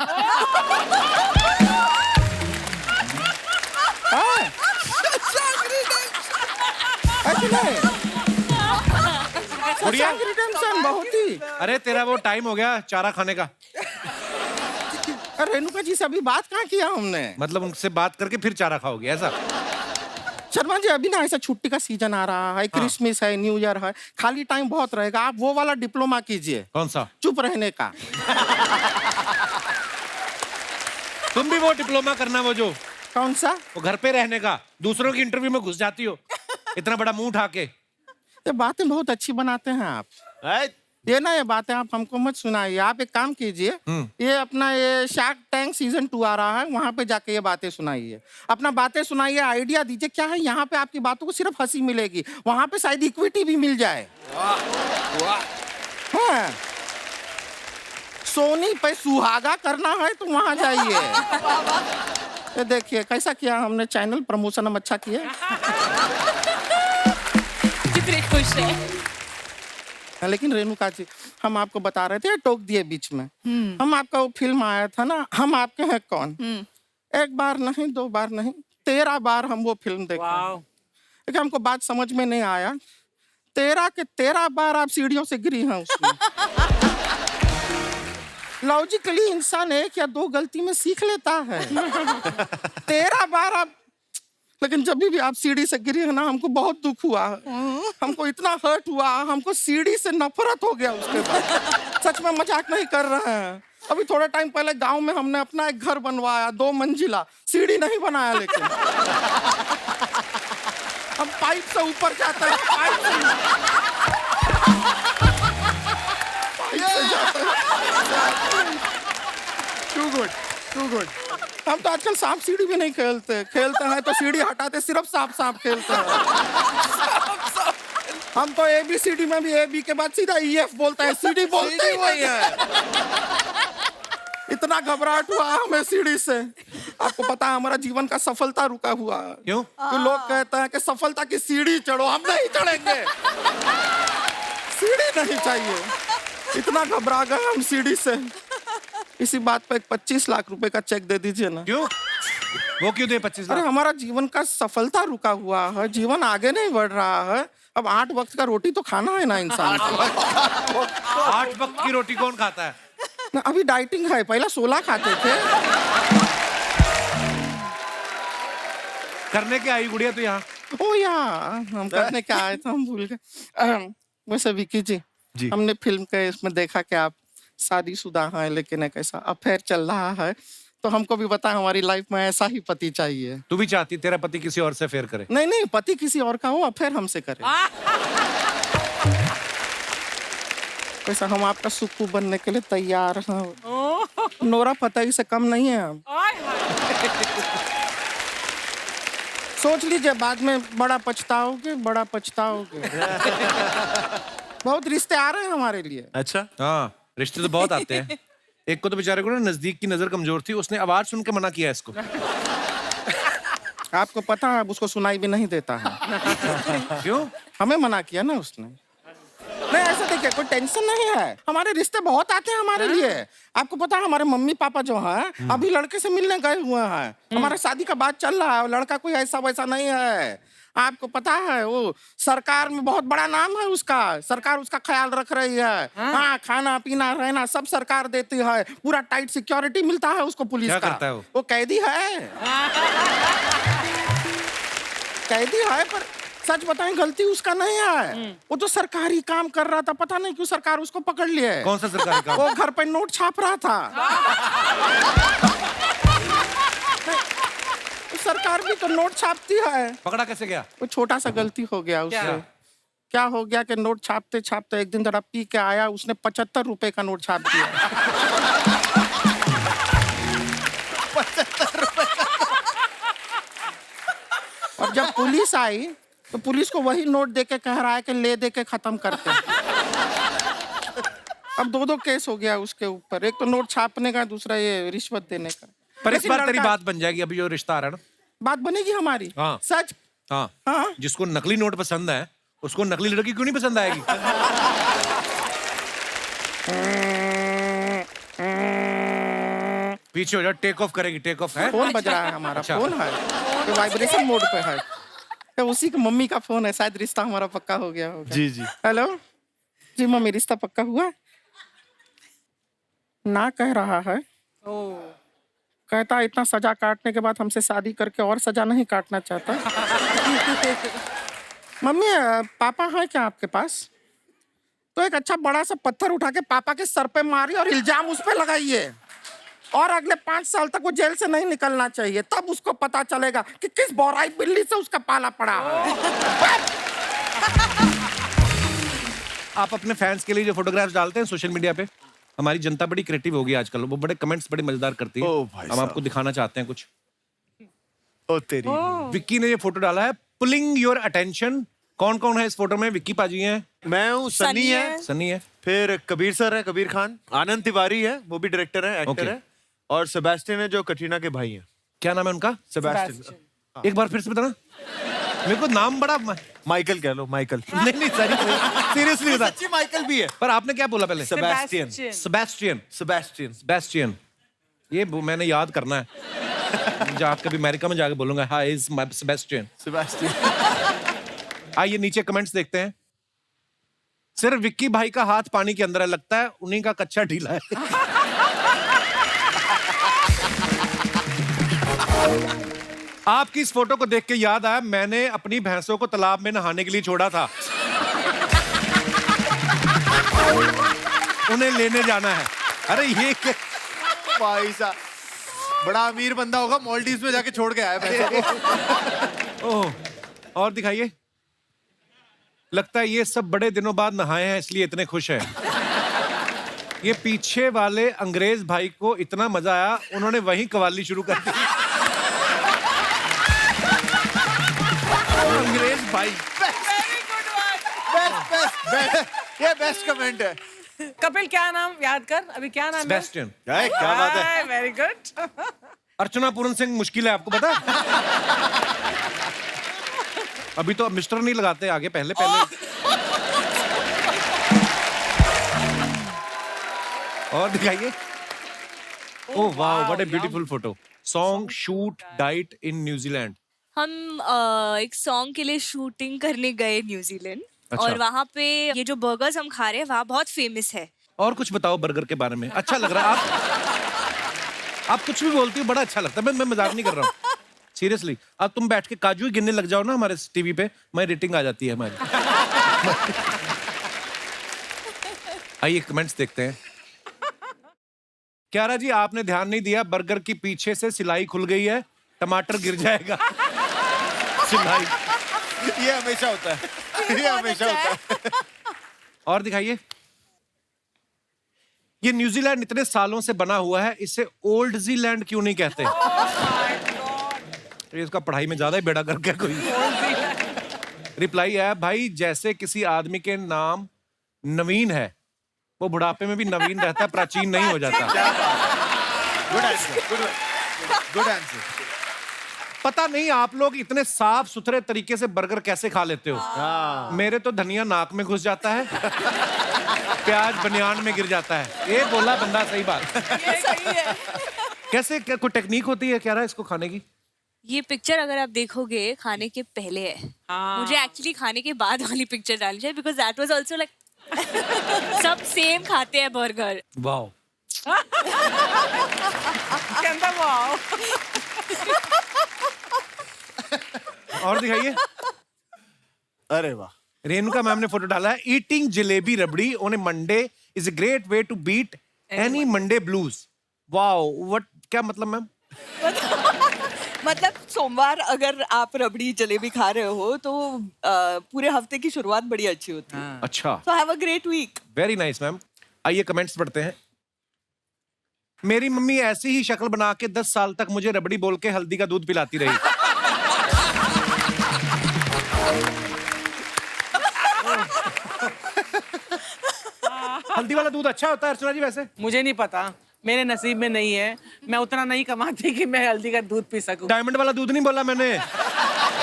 Shashank redemption time बहुत ही। अरे तेरा वो टाइम हो गया चारा खाने का। अरे रेणुका जी से अभी बात कहाँ किया हमने? मतलब उनसे बात करके फिर चारा खाओगे ऐसा? शर्मा जी अभी ना ऐसा छुट्टी का सीजन आ रहा है, क्रिसमस है, न्यू ईयर है, खाली टाइम बहुत रहेगा, आप वो वाला डिप्लोमा कीजिए। कौन सा? चुप रहने का। तुम भी वो डिप्लोमा करना, वो जो कौन सा? वो घर पे रहने का, दूसरों की इंटरव्यू में घुस जाती हो इतना बड़ा मुंह उठा के। ये बातें बहुत अच्छी बनाते हैं आप। ये ना ये बातें आप हमको मत सुनाइए। आप एक काम कीजिए, ये अपना ये शार्क टैंक सीजन 2 आ रहा है, वहां पे जाके ये बातें सुनाइए, अपना बातें सुनाइए, आइडिया दीजिए। क्या है यहाँ पे आपकी बातों को सिर्फ हंसी मिलेगी, वहां पे शायद इक्विटी भी मिल जाए। हाँ। सोनी पे सुहागा करना है तो वहां जाइए। ये देखिए कैसा किया हमने, चैनल प्रमोशन हम अच्छा किया। कितने खुश है। लेकिन रेणुका जी हम आपको बता रहे थे, टोक दिए बीच में। हम आपका वो फिल्म आया था ना, हम आपके हैं कौन, एक बार नहीं 2 बार नहीं 13 बार हम वो फिल्म देखे। लेकिन हमको बात समझ में नहीं आया, 13 के 13 बार आप सीढ़ियों से गिरी हैं उसमें। लॉजिकली इंसान 1 या 2 गलती में सीख लेता है। 13 बार आप, लेकिन जब भी आप सीढ़ी से गिरी है ना, हमको बहुत दुख हुआ, हमको इतना हर्ट हुआ, हमको सीढ़ी से नफरत हो गया उसके बाद। सच में मजाक नहीं कर रहे हैं। अभी थोड़े टाइम पहले गांव में हमने अपना एक घर बनवाया 2 मंजिला, सीढ़ी नहीं बनाया, लेकिन हम पाइप से ऊपर जाते हैं, पाइप से जाते हैं। Too good, too good. हम तो आजकल सांप सीढ़ी भी नहीं खेलते हैं तो सीढ़ी हटाते सिर्फ सांप खेलते हैं। हम तो ABCD में भी AB के बाद सीधा EF बोलते हैं, सीढ़ी बोलते ही नहीं है। इतना घबराहट हुआ हमें सीढ़ी से। आपको पता है हमारा जीवन का सफलता रुका हुआ है। क्यों? तो लोग कहते हैं कि सफलता की सीढ़ी चढ़ो, हम नहीं चढ़ेंगे, सीढ़ी नहीं चाहिए। इतना घबरा गए हम सीढ़ी से। इसी बात पे 25 लाख रुपए का चेक दे दीजिए ना। क्यों? वो क्यों दे 25 अरे लाख? हमारा जीवन का सफलता रुका हुआ है, जीवन आगे नहीं बढ़ रहा है। अब 8 वक्त का रोटी तो खाना है ना इंसान को। 8 वक्त की रोटी कौन खाता है? ना, अभी डाइटिंग है, पहला 16 खाते थे। करने के आई गुड़िया तो यहाँ। ओ या हम करने क्या आए थे, हम भूल गए। वैसे विकी जी, हमने फिल्म के इसमें देखा कि आप शादीशुदा हैं, लेकिन एक ऐसा अफेयर चल रहा है, तो हमको भी बता, हमारी लाइफ में ऐसा ही पति चाहिए। तू भी चाहती तेरा पति किसी और से अफेयर करे? नहीं, पति किसी और का हो, अफेयर हमसे करे। वैसा हम आपका सुक्कू बनने के लिए तैयार हैं। नोरा फतेही से कम नहीं है हम। सोच लीजिए, बाद में बड़ा पछताओगे। बहुत रिश्ते आ रहे हैं हमारे लिए। अच्छा, हाँ रिश्ते तो बहुत आते हैं। एक को तो बेचारे को ना नजदीक की नजर कमजोर थी, उसने आवाज सुन के मना किया इसको। आपको पता है अब उसको सुनाई भी नहीं देता है। क्यों? हमें मना किया ना उसने। नहीं ऐसा देखिए, कोई टेंशन नहीं है, हमारे रिश्ते बहुत आते हैं हमारे लिए। आपको पता है हमारे मम्मी पापा जो हैं अभी लड़के से मिलने गए हुए हैं। हमारे शादी का बात चल रहा है, और लड़का कोई ऐसा वैसा नहीं है। आपको पता है वो सरकार में बहुत बड़ा नाम है उसका, सरकार उसका ख्याल रख रही है। हाँ, खाना पीना रहना सब सरकार देती है, पूरा टाइट सिक्योरिटी मिलता है उसको पुलिस क्या का। करता है वो कैदी है। कैदी है, पर सच बताएं गलती उसका नहीं है। वो तो सरकारी काम कर रहा था, पता नहीं क्यों सरकार उसको पकड़ लिए। कौन सा सरकारी काम? वो घर पे नोट छाप रहा था। सरकार भी तो नोट छापती है। पकड़ा कैसे गया? वो छोटा सा गलती हो गया उससे। क्या हो गया कि नोट छापते छापते एक दिन जरा पी के आया, उसने 75 रुपए का नोट छाप दिया। 75 रुपए का। और जब पुलिस आई तो पुलिस को वही नोट देके कह रहा है कि ले दे के खत्म करते। अब 2 केस हो गया उसके ऊपर, एक तो नोट छापने का, दूसरा ये रिश्वत देने का। पर इस बार तेरी बात बन जाएगी, अभी जो रिश्ता आ रहा है ना। बात बनेगी हमारी। हाँ। सच। हाँ। हाँ। जिसको नकली नोट पसंद है उसको नकली लड़की क्यों नहीं पसंद आएगी? पीछे हो जा, टेक ऑफ करेगी। टेक ऑफ है? फोन बज रहा है हमारा। अच्छा। फोन है, ये वाइब्रेशन मोड पे है। उसी की मम्मी का फोन है, शायद रिश्ता हमारा पक्का हो गया होगा। जी। हेलो, जी मम्मी रिश्ता पक्का हुआ? ना कह रहा है। कहता इतना सजा काटने के बाद हमसे शादी करके और सजा नहीं काटना चाहता। मम्मी पापा है क्या आपके पास? तो एक अच्छा बड़ा सा पत्थर उठा के पापा के सर पे मारी और इल्जाम उस पे लगाइए और अगले 5 साल तक वो जेल से नहीं निकलना चाहिए, तब उसको पता चलेगा कि किस बौराई बिल्ली से उसका पाला पड़ा। आप अपने फैंस के लिए जो फोटोग्राफ्स डालते हैं सोशल मीडिया पे, हमारी जनता बड़ी क्रिएटिव हो गई आजकल, वो बड़े कमेंट्स बड़े मजेदार करती है। ओ भाई हम आपको दिखाना चाहते हैं कुछ। ओ तेरी। विक्की ने ये फोटो डाला है, पुलिंग योर अटेंशन। कौन कौन है इस फोटो में? विक्की पाजी हैं, मैं हूँ, सनी है, सनी है, फिर कबीर सर है, कबीर खान, आनंद तिवारी है, वो भी डायरेक्टर है, एक्टर Okay. है, और सेबेस्टियन है जो कटरीना के भाई हैं। क्या नाम है उनका? सेबेस्टियन। एक बार फिर से बताना, मेरे को नाम बड़ा माइकल कह लो, माइकल। नहीं नहीं सीरियसली बता। सच्ची माइकल भी है। पर आपने क्या बोला पहले? सेबेस्टियन। सेबेस्टियन। सेबेस्टियन। सेबेस्टियन, ये मैंने याद करना है। जब कभी अमेरिका में जाके बोलूंगा, हाय इज सेबेस्टियन। सेबेस्टियन। आइए नीचे कमेंट्स देखते हैं। सिर्फ विक्की भाई का हाथ पानी के अंदर है, लगता है उन्हीं का कच्चा ढीला है। आपकी इस फोटो को देख के याद आया, मैंने अपनी भैंसों को तालाब में नहाने के लिए छोड़ा था। उन्हें लेने जाना है। अरे ये क्या? भाई साहब, बड़ा अमीर बंदा होगा, मालदीव्स में जाके छोड़ के आया पैसे को। ओह, और दिखाइए। लगता है ये सब बड़े दिनों बाद नहाए हैं इसलिए इतने खुश हैं। ये पीछे वाले अंग्रेज भाई को इतना मजा आया, उन्होंने वहीं कवाली शुरू कर दी। अंग्रेज भाई। ये बेस्ट कमेंट है। कपिल क्या नाम याद कर, अभी क्या नाम है? सेबेस्टियन। क्या बात है। Very good. अर्चना पूरन सिंह मुश्किल है, आपको पता है? अभी तो अब मिस्टर नहीं लगाते आगे, पहले और दिखाइए। ओह वाह, what a beautiful photo. Song shoot diet in New Zealand. हम एक सॉन्ग के लिए शूटिंग करने गए न्यूजीलैंड। अच्छा। और वहाँ पे ये जो बर्गर्स हम खा रहे हैं वहाँ बहुत फेमस है। और कुछ बताओ बर्गर के बारे में, अच्छा लग रहा है। आप कुछ भी बोलती हो, बड़ा अच्छा लगता है। मैं मजाक नहीं कर रहा हूँ, सीरियसली। अब तुम बैठ के काजू ही गिनने लग जाओ ना हमारे टीवी पे, हमारी रेटिंग आ जाती है हमारी। आइए कमेंट्स देखते हैं। क्यारा जी, आपने ध्यान नहीं दिया, बर्गर की पीछे से सिलाई खुल गई है, टमाटर गिर जाएगा। सिलाई, ये हमेशा होता है, ये हमेशा होता है। और दिखाइए। ये न्यूजीलैंड इतने सालों से बना हुआ है, इसे ओल्ड जीलैंड क्यों नहीं कहते? ये इसका पढ़ाई में ज्यादा ही बेड़ा कर गया कोई। रिप्लाई है, भाई जैसे किसी आदमी के नाम नवीन है, वो बुढ़ापे में भी नवीन रहता है, प्राचीन नहीं हो जाता। Good answer, good answer. पता नहीं आप लोग इतने साफ सुथरे तरीके से बर्गर कैसे खा लेते हो। मेरे तो धनिया नाक में घुस जाता है, प्याज बनियान में गिर जाता है। ये बोला बंदा, सही बात। ये सही है। कैसे, क्या कोई टेक्निक होती है क्या रहा इसको खाने की? ये पिक्चर अगर आप देखोगे खाने के पहले है। मुझे एक्चुअली खाने के बाद वाली पिक्चर डालनी चाहिए, because that was also like सब सेम खाते हैं बर्गर। वाओ। कहता वाओ। और दिखाइए। अरे वाह। रेणुका मैम ने फोटो डाला है, eating jalebi rabri on a Monday is a great way to beat any Monday blues. Wow, what, क्या मतलब मैम? मतलब सोमवार अगर आप रबड़ी जलेबी खा रहे हो तो पूरे हफ्ते की शुरुआत बड़ी अच्छी होती है। अच्छा, So have a great week. Very nice ma'am. आइए कमेंट्स पढ़ते हैं। मेरी मम्मी ऐसी ही शक्ल बना के 10 साल तक मुझे रबड़ी बोल के हल्दी का दूध पिलाती रही। हल्दी वाला दूध अच्छा होता है अर्चना जी वैसे? मुझे नहीं पता, मेरे नसीब में नहीं है। मैं उतना नहीं कमाती कि मैं हल्दी का दूध पी सकूं। डायमंड वाला दूध नहीं बोला मैंने,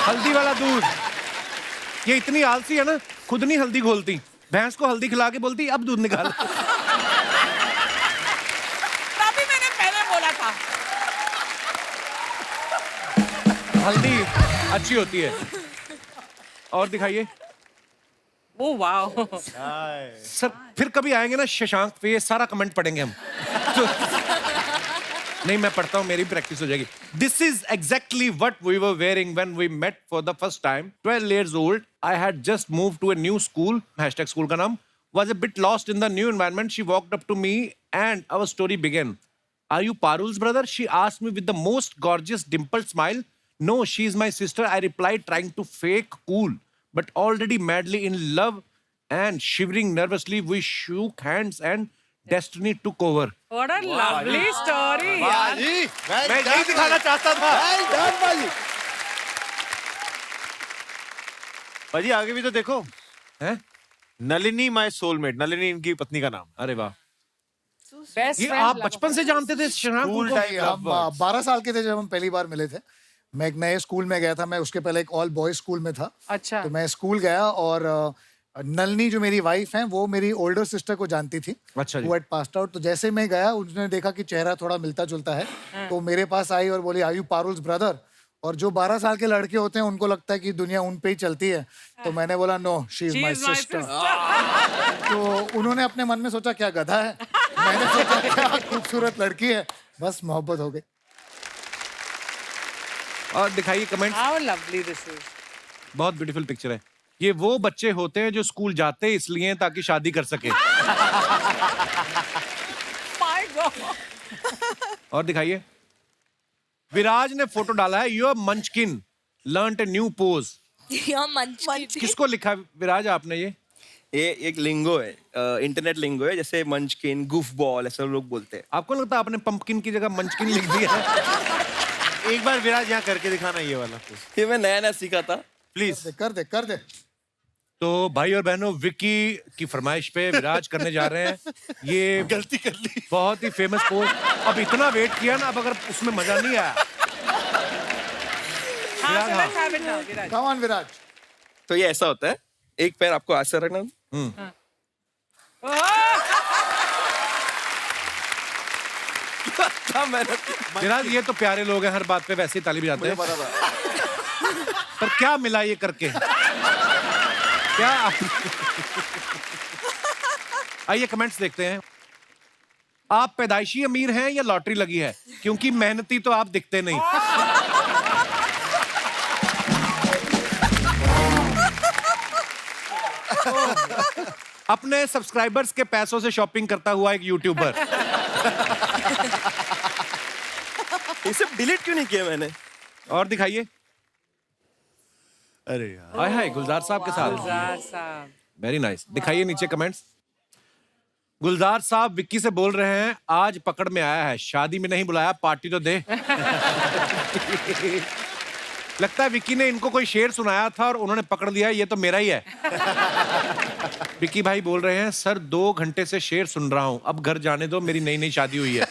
हल्दी वाला दूध। ये इतनी आलसी है ना, खुद नहीं हल्दी घोलती, भैंस को हल्दी खिला के बोलती अब दूध निकाल। तभी मैंने पहले बोला था। हल्दी अच्छी होती है। और दिखाइए। Oh wow. सर फिर कभी आएंगे ना शशांक पे, ये सारा कमेंट पढ़ेंगे हम। तो, नहीं मैं पढ़ता हूँ, मेरी प्रैक्टिस हो जाएगी। This is exactly what we were wearing when we met for the first time. 12 years old, I had just moved to a new school, hashtag school का नाम, was a bit lost in the new environment. She walked up to me and our story began. Are you Parul's brother? She asked me with the most gorgeous dimpled smile. No, she is my sister, I replied, trying to fake cool, but already madly in love and shivering nervously. We shook hands and destiny took over. What a lovely story. मैं यही दिखाना चाहता था। भाजी आगे भी तो देखो। हैं? नलिनी माय सोलमेट, नलिनी इनकी पत्नी का नाम। अरे वाह, Best ये friends आप लगा। बचपन से जानते थे शशांक School को? time हम 12 साल के थे जब हम पहली बार मिले थे। मैं एक नए स्कूल में गया था, मैं उसके पहले एक ऑल बॉयज स्कूल में था। अच्छा। तो मैं स्कूल गया और नलनी जो मेरी वाइफ हैं वो मेरी ओल्डर सिस्टर को जानती थी। अच्छा जी। वो had passed out। तो जैसे मैं गया उसने देखा कि चेहरा थोड़ा मिलता जुलता है, तो मेरे पास आई और बोली आर यू पारुल्स ब्रदर? और जो 12 साल के लड़के होते हैं उनको लगता है कि दुनिया उन पे ही चलती है, तो मैंने बोला no, she is She my is my sister. sister. तो उन्होंने अपने मन में सोचा क्या गधा है, मैंने सोचा क्या खूबसूरत लड़की है, बस मोहब्बत हो गई। और दिखाइए comment. How lovely this is. बहुत ब्यूटीफुल पिक्चर है। ये वो बच्चे होते हैं जो स्कूल जाते इसलिए ताकि शादी कर सके। My God. और दिखाइए, विराज ने फोटो डाला है, you are munchkin learned a new pose. या मंचकिन। किसको लिखा विराज आपने ये? ये एक लिंगो है, इंटरनेट लिंगो है, जैसे मंचकिन, गुफ बॉल, ऐसे लोग बोलते हैं। आपको लगता है आपने पंपकिन की जगह मंचकिन लिख दिया है? एक बार विराज यहाँ करके दिखाना ये वाला ये मैं नया नया सीखा था। प्लीज। कर दे। तो भाई और बहनों, विकी की फरमाइश पे विराज करने जा रहे हैं ये। गलती कर ली। बहुत ही फेमस पोज। अब इतना वेट किया ना, अब अगर उसमें मजा नहीं आया। हाँ, so let's have it now, Viraj. Come on Viraj. तो ये ऐसा होता है, एक पैर आपको ऐसे रखना, क्या मेहनत की। विराज ये तो प्यारे लोग हैं, हर बात पे वैसे ही ताली बजाते हैं। पता था। पर क्या मिला ये करके? क्या आइए कमेंट्स देखते हैं। आप पैदाइशी अमीर हैं या लॉटरी लगी है? क्योंकि मेहनती तो आप दिखते नहीं। अपने सब्सक्राइबर्स के पैसों से शॉपिंग करता हुआ एक यूट्यूबर। ये सब डिलीट क्यों नहीं किया मैंने? और दिखाइए। अरे यार, हाय हाय, गुलजार साहब के साथ। गुलजार साहब। Very nice. दिखाइए नीचे कमेंट्स। गुलजार साहब विक्की से बोल रहे हैं, आज पकड़ में आया है, शादी में नहीं बुलाया, पार्टी तो दे। लगता है विक्की ने इनको कोई शेर सुनाया था और उन्होंने पकड़ लिया, ये तो मेरा ही है। विक्की भाई बोल रहे हैं, सर 2 घंटे से शेर सुन रहा हूं, अब घर जाने दो, मेरी नई नई शादी हुई है।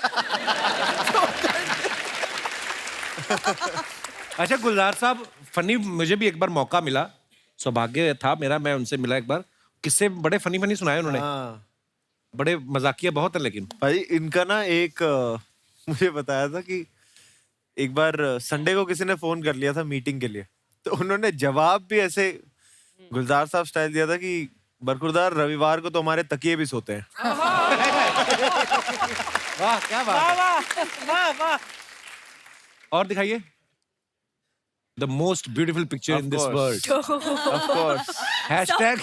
अच्छा गुलजार साहब, फनी, मुझे भी एक बार मौका मिला, सौभाग्य था मेरा, मैं उनसे मिला एक बार। किस्से बड़े फनी फनी सुनाए उन्होंने। हाँ। बड़े मजाकिया बहुत है लेकिन। भाई इनका ना एक मुझे बताया था कि एक बार संडे को किसी ने फोन कर लिया था मीटिंग के लिए, तो उन्होंने जवाब भी ऐसे गुलजार साहब स्टाइल दिया था कि बरखुरदार, रविवार को तो हमारे तकिए भी सोते हैं। वाह क्या बात है। वाह वाह। और दिखाइए। The most beautiful picture in this world. Of course. Hashtag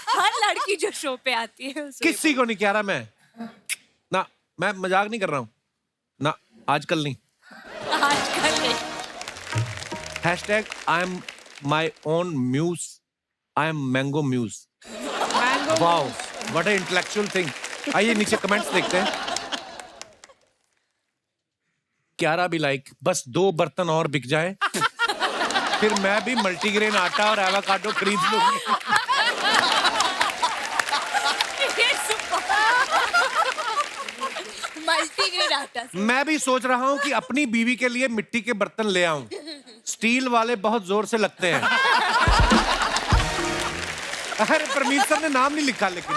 हर लड़की जो शो पे आती है उसे किसी को नहीं कह रहा मैं ना, मैं मजाक नहीं कर रहा हूं ना, आजकल नहीं। आजकल नहीं। Hashtag I am my own muse, I am mango muse. Wow, what a intellectual thing. आइए नीचे कमेंट्स देखते हैं। क्यारा भी लाइक, बस 2 बर्तन और बिक जाए, फिर मैं भी मल्टीग्रेन आटा और एवोकाडो खरीद लूंगी। मल्टीग्रेन आटा से। मैं भी सोच रहा हूं कि अपनी बीवी के लिए मिट्टी के बर्तन ले आऊं, स्टील वाले बहुत जोर से लगते हैं। अरे परमीत सर ने नाम नहीं लिखा लेकिन।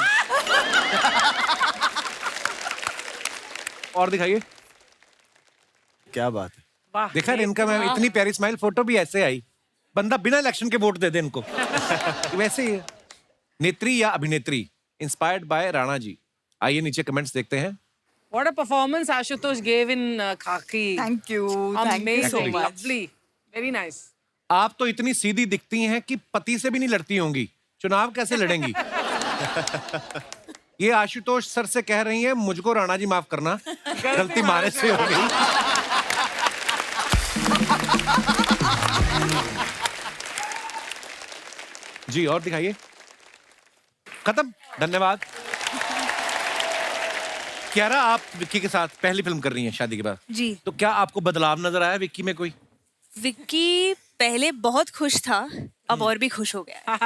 और दिखाइए। क्या बात है। वाह। देखा इनका, मैं इतनी प्यारी स्माइल, फोटो भी ऐसे आई। बंदा बिना इलेक्शन के वोट दे दे इनको। वैसे ही है। नेत्री या अभिनेत्री इंस्पायर्ड बाय राणा जी? आइए नीचे कमेंट्स देखते हैं. What a performance Ashutosh gave in Khaki. Thank you so Amazing, much. lovely, very nice. आप तो इतनी सीधी दिखती हैं कि पति से भी नहीं लड़ती होंगी, चुनाव कैसे लड़ेंगी? ये आशुतोष सर से कह रही हैं, मुझको राणा जी माफ करना, गलती मारे से हो गई. जी और दिखाइए. खत्म. धन्यवाद. कियारा, आप विक्की के साथ पहली फिल्म कर रही हैं शादी के बाद, जी. तो क्या आपको बदलाव नजर आया विक्की में कोई? विक्की पहले बहुत खुश था, अब और भी खुश हो गया है.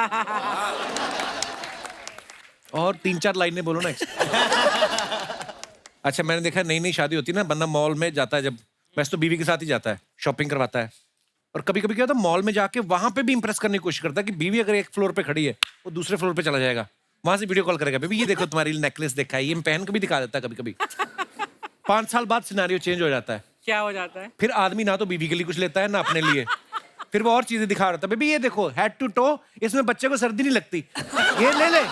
और 3-4 लाइनें बोलो ना. अच्छा, मैंने देखा नई नई शादी होती है ना, बंदा मॉल में जाता है, जब वैसे तो बीवी के साथ ही जाता है, शॉपिंग करवाता है, और कभी कभी क्या होता है मॉल में जाके वहां पे भी इंप्रेस करने की कोशिश करता है कि बीवी अगर एक फ्लोर पे खड़ी है वो दूसरे फ्लोर पे चला जाएगा, वहां से वीडियो कॉल करेगा, बेबी ये देखो तुम्हारी नेकलेस देखा है, ये पहन के भी दिखा देता है कभी कभी. 5 साल बाद सिनेरियो चेंज हो जाता है. क्या हो जाता है? फिर आदमी ना तो बीवी के लिए कुछ लेता है ना अपने लिए, फिर वो और चीजें दिखा रहा था, बेबी ये देखो हेड टू टो, इसमें बच्चे को सर्दी नहीं लगती, ये ले ले,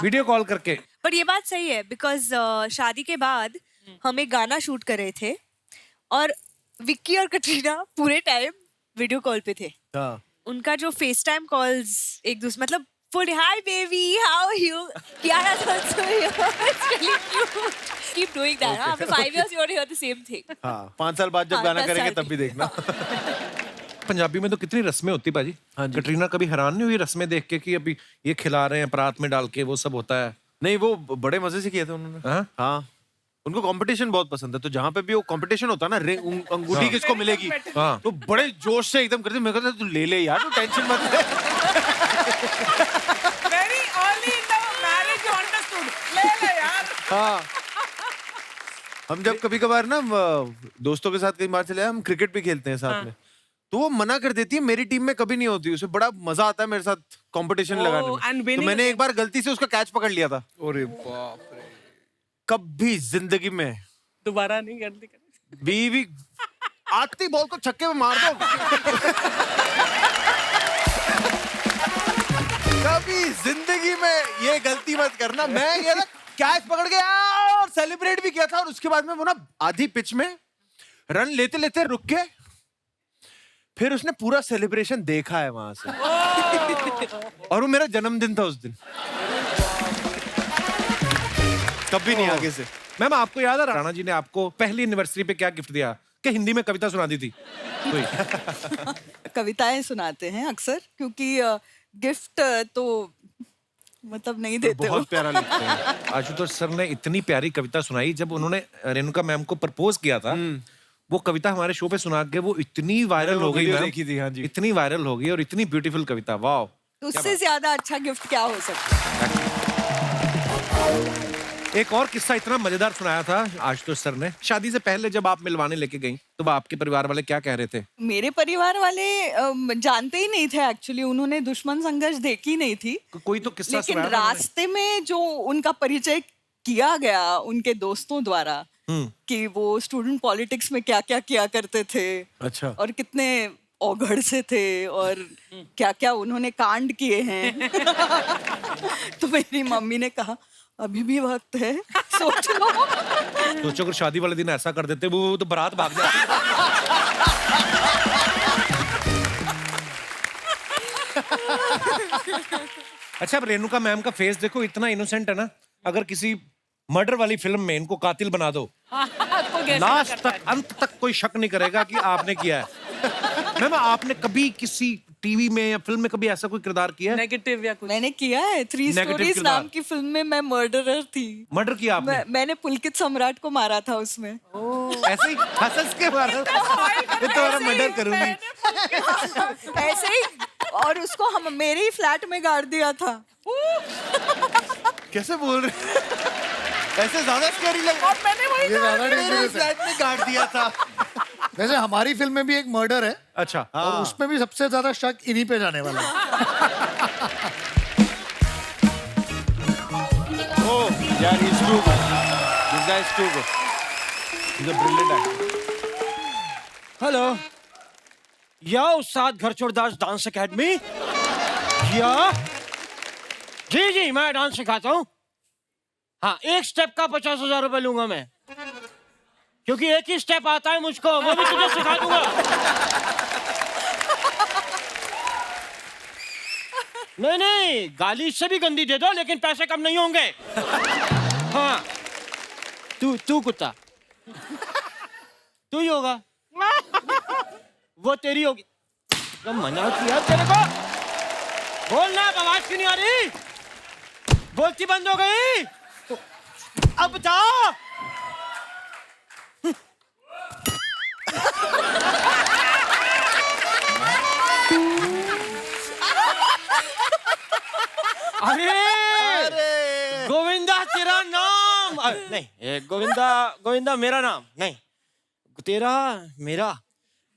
वीडियो कॉल करके. पर ये बात सही है, बिकॉज शादी के बाद हम एक गाना शूट कर रहे थे और विक्की और कटरीना पूरे टाइम वीडियो कॉल पे थे. उनका जो फेस टाइम कॉल्स एक दूसरे, मतलब full hi baby how are you, Kiara also here, it's really cute, keep doing that. After 5 years you want to hear the same thing. हाँ, 5 साल बाद जब हाँ, गाना 10 करेंगे साल तब भी देखना. पंजाबी में तो कितनी रस्में होती पाजी. कटरीना कभी हैरान नहीं हुई रस्में देख के कि अभी ये खिला रहे हैं परात में डाल के, वो सब होता है? नहीं, वो बड़े मजे से किए थे उन्होंने. हाँ? हाँ, उनको कंपटीशन बहुत पसंद है, तो जहाँ पे भी वो कंपीटिशन होता है ना, अंगूठी किसको मिलेगी, हाँ. तो बड़े जोश से एकदम करते. मैं कहता तू ले ले यार, तू टेंशन मत ले. Very early in the marriage you understood. ले यार. हाँ, हम जब कभी कभार ना दोस्तों के साथ कहीं बाहर चले, हम क्रिकेट भी खेलते हैं साथ में, तो वो मना कर देती है, मेरी टीम में कभी नहीं होती, उसे बड़ा मजा आता है मेरे साथ कंपटीशन लगाने and में. तो winning मैंने एक बार गलती से उसका कैच पकड़ लिया था. अरे बाप रे. कभी जिंदगी में दोबारा नहीं करती. बीवी आती बॉल को छक्के में मार दो. कभी जिंदगी में ये गलती मत करना. मैं ये ना कैच पकड़ गया और सेलिब्रेट भी किया था, और उसके बाद में वो ना आधी पिच में रन लेते लेते रुक के, फिर उसने पूरा सेलिब्रेशन देखा है वहां से. और वो मेरा जन्मदिन था उस दिन. कभी नहीं आगे से. मैम, आपको याद है राणा जी ने आपको पहली एनिवर्सरी पे क्या गिफ्ट दिया? कि हिंदी में कविता सुना दी थी कोई? कविताएं सुनाते हैं अक्सर, क्योंकि गिफ्ट तो मतलब नहीं देते बहुत प्यारा लिखते हैं. आशुतोष सर ने इतनी प्यारी कविता सुनाई जब उन्होंने रेणुका मैम को प्रपोज किया था. वो कविता हमारे शो पे सुना के वो इतनी वायरल हो गई वीडियो मैम, देखी थी. हाँ जी, इतनी वायरल हो गई और इतनी ब्यूटीफुल कविता. वाह. तो उससे ज्यादा अच्छा गिफ्ट क्या हो सकता है? एक और किस्सा इतना मजेदार सुनाया था आशुतोष सर ने. शादी से पहले जब आप मिलवाने लेके गई तो आपके परिवार वाले क्या कह रहे थे? मेरे परिवार वाले जानते ही नहीं थे एक्चुअली, उन्होंने दुश्मन संघर्ष देखी नहीं थी. कोई तो किस्सा लेकिन सुनाया ना रास्ते में जो उनका परिचय किया गया उनके दोस्तों द्वारा, कि वो स्टूडेंट पॉलिटिक्स में क्या क्या किया करते थे. अच्छा. और कितने औघड़ से थे और क्या क्या उन्होंने कांड किए हैं. तो मेरी मम्मी ने कहा अभी भी वक्त है, सोच लो. सोचो अगर शादी वाले दिन ऐसा कर देते वो तो बारात भाग जाती. अच्छा, अब रेणुका मैम का फेस देखो, इतना इनोसेंट है ना. अगर किसी मर्डर वाली फिल्म में इनको कातिल बना दो, लास्ट तक अंत तक कोई शक नहीं करेगा कि आपने किया है. मैम, आपने कभी किसी टीवी में या फिल्म में कभी ऐसा कोई किरदार किया है? नेगेटिव या कुछ? मैंने किया है. 3 Negative स्टोरीज किरदार. नाम की फिल्म में मैं मर्डरर थी. मर्डर किया आपने? मैंने पुलकित सम्राट को मारा था उसमें. ऐसे ही हंस के मारा? ये तो मैं मर्डर करूंगी. ऐसे ही. और उसको हम मेरे ही फ्लैट में गाड़ दिया था. कैसे बोल रहे? ऐसे ज्यादा स्कैरी लग. और मैंने वही ये ज्यादा मेरे dangerous है. फ्लैट में काट दिया था. वैसे हमारी फिल्म में भी एक मर्डर है, अच्छा. और उसमें भी सबसे ज्यादा शक इन्हीं पे जाने वाला है. Oh, यार, he's too good. This guy is too good. He's a brilliant actor. Hello, या उस्ताद घर छोड़दास डांस एकेडमी, या जी जी, मैं डांस सिखाता हूँ। हाँ, एक स्टेप का 50,000 रुपए लूंगा मैं, क्योंकि एक ही स्टेप आता है मुझको, वो भी तुझे सिखा दूंगा। नहीं नहीं, गाली इससे भी गंदी दे दो, लेकिन पैसे कम नहीं होंगे। हाँ, तू कुत्ता, तू ही होगा, वो तेरी होगी। तो मना किया तेरे को, बोलना, आवाज क्यों नहीं आ रही? बोलती बंद हो गई। अब बता। अरे गोविंदा तेरा नाम नहीं, गोविंदा मेरा नाम नहीं, तेरा मेरा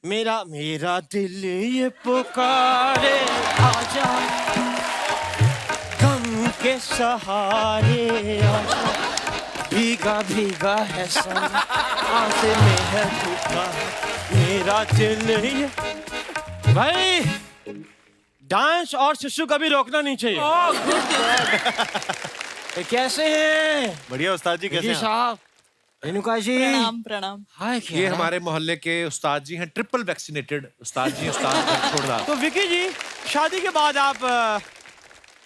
मेरा मेरा दिल ये पुकारे, आजा गम के सहारे, आजा भीगा भीगा है सन, आंखें में है धोखा, मेरा दिल ये। भाई, डांस और शिशु कभी रोकना नहीं चाहिए। कैसे हैं? बढ़िया उस्ताद जी, कैसे जी हैं? साहब, रेणुका जी, प्रणाम प्रणाम। हाय, ये हमारे मोहल्ले के उस्ताद जी हैं, ट्रिपल वैक्सीनेटेड उस्ताद जी, उस्ताद छोड़ रहा। तो विकी जी, शादी के बाद आप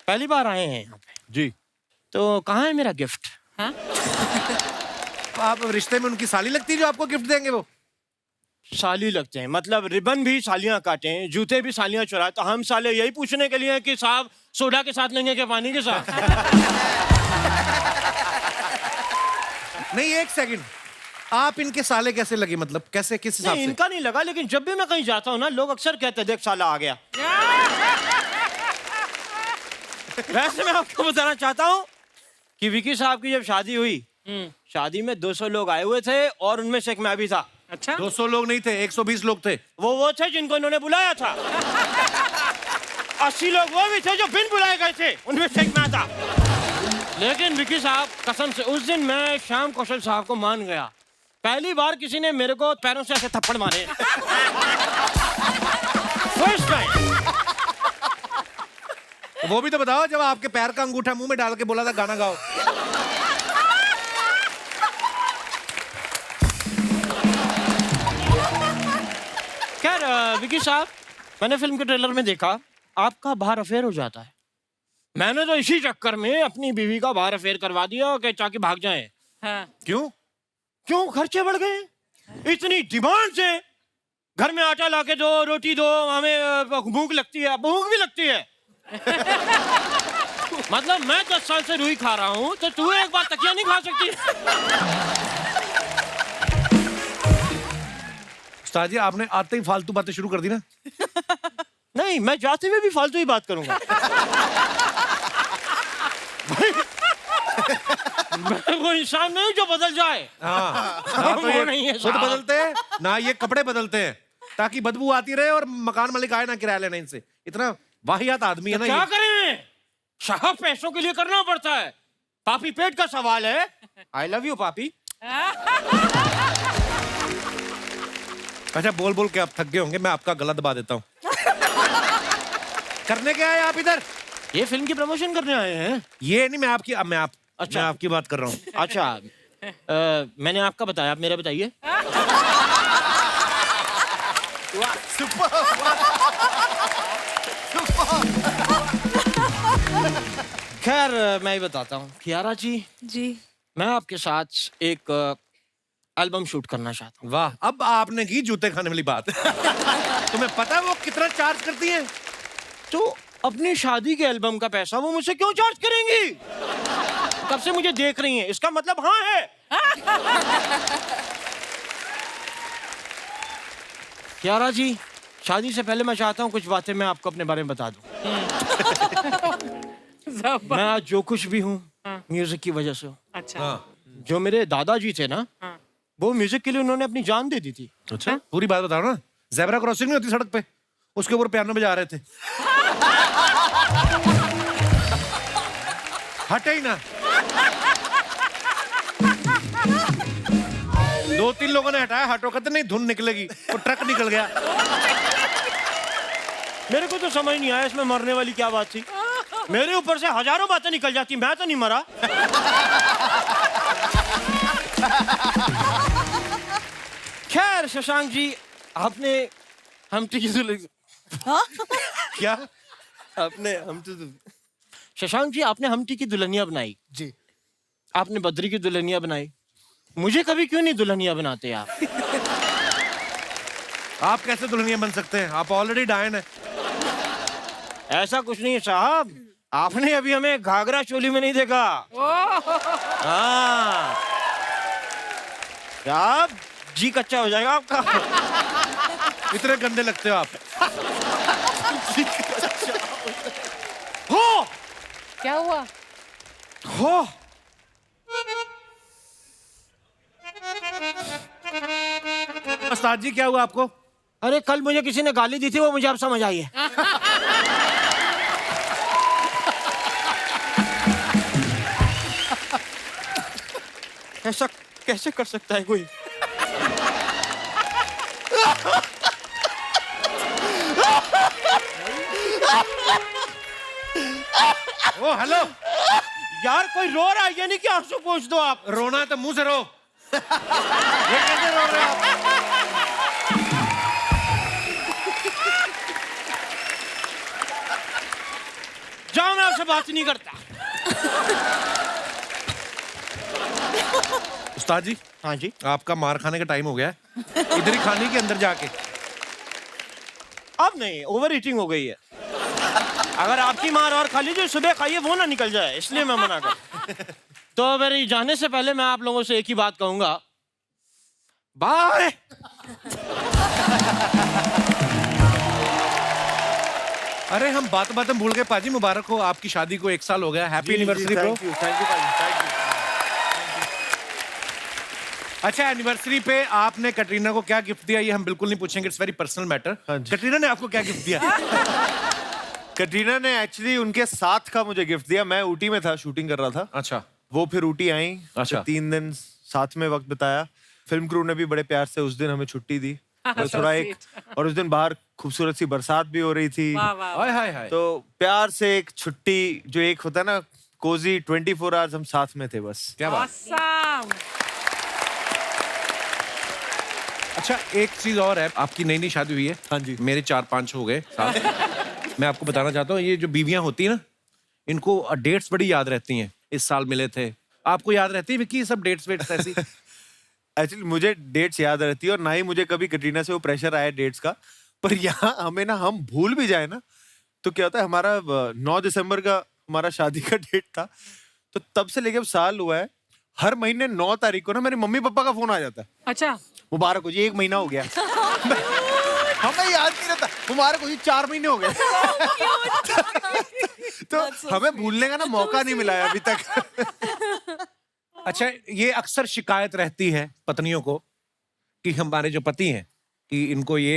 पहली बार आए हैं यहाँ पे, जी। तो कहाँ है मेरा गिफ्ट? हाँ? आप रिश्ते में उनकी साली लगती है जो आपको गिफ्ट देंगे वो? साली लगते हैं, मतलब रिबन भी सालियां काटे, जूते भी सालियां चुराए, तो हम साले यही पूछने के लिए कि साहब सोडा के साथ लेंगे क्या पानी के साथ? नहीं, एक सेकंड, आप इनके साले कैसे लगे, मतलब कैसे, किस हिसाब नहीं, से? इनका नहीं लगा, लेकिन जब भी मैं कहीं जाता हूँ ना, लोग अक्सर कहते हैं देख साला आ गया। वैसे मैं आपको बताना चाहता हूँ कि विकी साहब की जब शादी हुई, शादी में 200 लोग आए हुए थे और उनमें से एक मैं भी था। अच्छा, 200 लोग नहीं थे, 120 लोग थे। वो थे जिनको इन्होंने बुलाया था। 80 लोग वो भी थे जो बिन बुलाए गए थे, उनमें से एक मैं था। लेकिन विकी साहब, कसम से उस दिन मैं श्याम कौशल साहब को मान गया। पहली बार किसी ने मेरे को पैरों से ऐसे थप्पड़ मारे। First time. वो भी तो बताओ, जब आपके पैर का अंगूठा मुंह में डाल के बोला था गाना गाओ। खैर विकी साहब, मैंने फिल्म के ट्रेलर में देखा आपका बाहर अफेयर हो जाता है। मैंने तो इसी चक्कर में अपनी बीवी का बाहर अफेयर करवा दिया कि ताकि भाग जाए। हाँ। क्यों खर्चे बढ़ गए? इतनी डिमांड से घर में आटा लाके दो, रोटी दो, हमें भूख लगती है, भूख भी लगती है। मतलब मैं 10 साल से रुई खा रहा हूँ, तो तू एक बार तकिया नहीं खा सकती? उस्ताद जी, आपने आते ही फालतू बातें शुरू कर दी ना। नहीं, मैं जाते हुए भी फालतू ही बात करूंगा। मैं वो इंसान नहीं जो बदल जाए। हाँ, ना तो वो नहीं ये है खुद साहब। बदलते हैं, ना ये कपड़े बदलते हैं, ताकि बदबू आती रहे और मकान मालिक आए ना किराया लेना इनसे। इतना वाहियात आदमी है ना क्या ये। करें, साहब पैसों के लिए करना पड़ता है। पापी पेट का सवाल है। आई लव यू पापी। अच्छा, बोल बोल के आप थक गए होंगे, मैं आपका गला दबा देता हूँ। करने क्या है आप इधर? ये फिल्म की प्रमोशन करने आए हैं? ये नहीं, मैं आपकी अच्छा। मैं आपकी बात कर रहा हूँ। अच्छा, मैंने आपका बताया, आप मेरा बताइए। खैर मैं ही बताता हूँ। कियारा जी, मैं आपके साथ एक एल्बम शूट करना चाहता हूँ। वाह, अब आपने की जूते खाने वाली बात। तुम्हें पता है वो कितना चार्ज करती हैं? तो अपनी शादी के एल्बम का पैसा वो मुझसे क्यों चार्ज करेंगी? कब से मुझे देख रही हैं, इसका मतलब हाँ है। कियारा जी, शादी से पहले मैं चाहता हूँ कुछ बातें मैं आपको अपने बारे में बता दूं। मैं आज जो कुछ भी हूँ म्यूजिक की वजह से हूँ। अच्छा। जो मेरे दादाजी थे ना, वो म्यूजिक के लिए उन्होंने अपनी जान दे दी थी। अच्छा, पूरी बात बताओ ना। ज़ेब्रा क्रॉसिंग नहीं होती सड़क पे, उसके ऊपर पियानो बजा रहे थे। हटे ही ना। 2-3 लोगों ने हटाया, हटो, कहते नहीं धुन निकलेगी, वो ट्रक निकल गया। मेरे को तो समझ नहीं आया इसमें मरने वाली क्या बात थी। मेरे ऊपर से हजारों बातें निकल जाती, मैं तो नहीं मरा। खैर शशांक जी, आपने हमटी की दुल्हन क्या? आपने हम तो शशांक जी, आपने हमटी की दुल्हनिया बनाई, जी आपने बद्री की दुल्हनिया बनाई, मुझे कभी क्यों नहीं दुल्हनिया बनाते आप? आप कैसे दुल्हनिया बन सकते हैं? आप ऑलरेडी डायन है। ऐसा कुछ नहीं है साहब, आपने अभी हमें घाघरा चोली में नहीं देखा। हाँ साहब, जी कच्चा हो जाएगा आपका। इतने गंदे लगते हो आप। हो क्या हुआ? हो उस्ताद जी क्या हुआ आपको? अरे कल मुझे किसी ने गाली दी थी, वो मुझे अब समझ आई है। ऐसा कैसे कर सकता है कोई? ओ हेलो, यार कोई रो रहा है, ये नहीं कि आंसू पोंछ दो आप। रोना है तो मुंह से रो। ये कैसे रो रहे हो आप? जाओ, मैं आपसे बात नहीं करता। उस्ताद जी, हाँ जी, आपका मार खाने का टाइम हो गया है। इधर ही खाने के अंदर जाके। अब नहीं, ओवर ईटिंग हो गई है। अगर आपकी मार और खा लीजिए, सुबह खाइए, वो ना निकल जाए, इसलिए मैं मना कर। तो मेरे जाने से पहले मैं आप लोगों से एक ही बात कहूंगा, बाय। अरे हम बात में भूल गए पाजी, मुबारक हो, आपकी शादी को 1 साल हो गया। Happy anniversary bro. Thank you thank you. अच्छा, एनिवर्सरी पे आपने कटरीना को क्या गिफ्ट दिया, ये हम बिल्कुल नहीं पूछेंगे, इट्स वेरी पर्सनल मैटर। हाँ जी। कटरीना ने आपको क्या गिफ्ट दिया? कटरीना ने एक्चुअली उनके साथ का मुझे गिफ्ट दिया। मैं ऊटी में था, शूटिंग कर रहा था। अच्छा। वो फिर ऊटी आई। अच्छा। तो 3 दिन साथ में वक्त बिताया। फिल्म क्रू ने भी बड़े प्यार से उस दिन हमें छुट्टी दी। और थोड़ा और उस दिन बाहर खूबसूरत सी बरसात भी हो रही थी। वाह वाह। हाय हाय हाय। तो प्यार से एक छुट्टी, जो एक होता है ना कोजी, 24 आवर्स हम साथ में थे बस। क्या बात। Awesome. अच्छा, एक चीज और है, आपकी नई नई शादी हुई है। हाँ जी। मेरे 4-5 हो गए साल। मैं आपको बताना चाहता हूँ, ये जो बीवियां होती है ना, इनको डेट्स बड़ी याद रहती हैं। इस साल मिले थे, आपको याद रहती है विक्की ये सब डेट्स वेट्स ऐसी? एक्चुअली मुझे डेट्स याद रहती है, और ना ही मुझे कभी कटरीना से वो प्रेशर आया डेट्स का। पर यहाँ हमें ना, हम भूल भी जाए ना, तो क्या होता है, हमारा 9 दिसंबर का हमारा शादी का डेट था। तो तब से लेके अब साल हुआ है, हर महीने 9 तारीख को ना मेरे मम्मी पापा का फोन आ जाता है। अच्छा, मुबारक हो जी, 1 महीना हो गया। हमें याद नहीं रहता, मुबारक हो जी 4 महीने हो गए। तो हमें भूलने का ना मौका नहीं मिला है अभी तक। अच्छा, ये अक्सर शिकायत रहती है पत्नियों को कि हमारे जो पति हैं कि इनको ये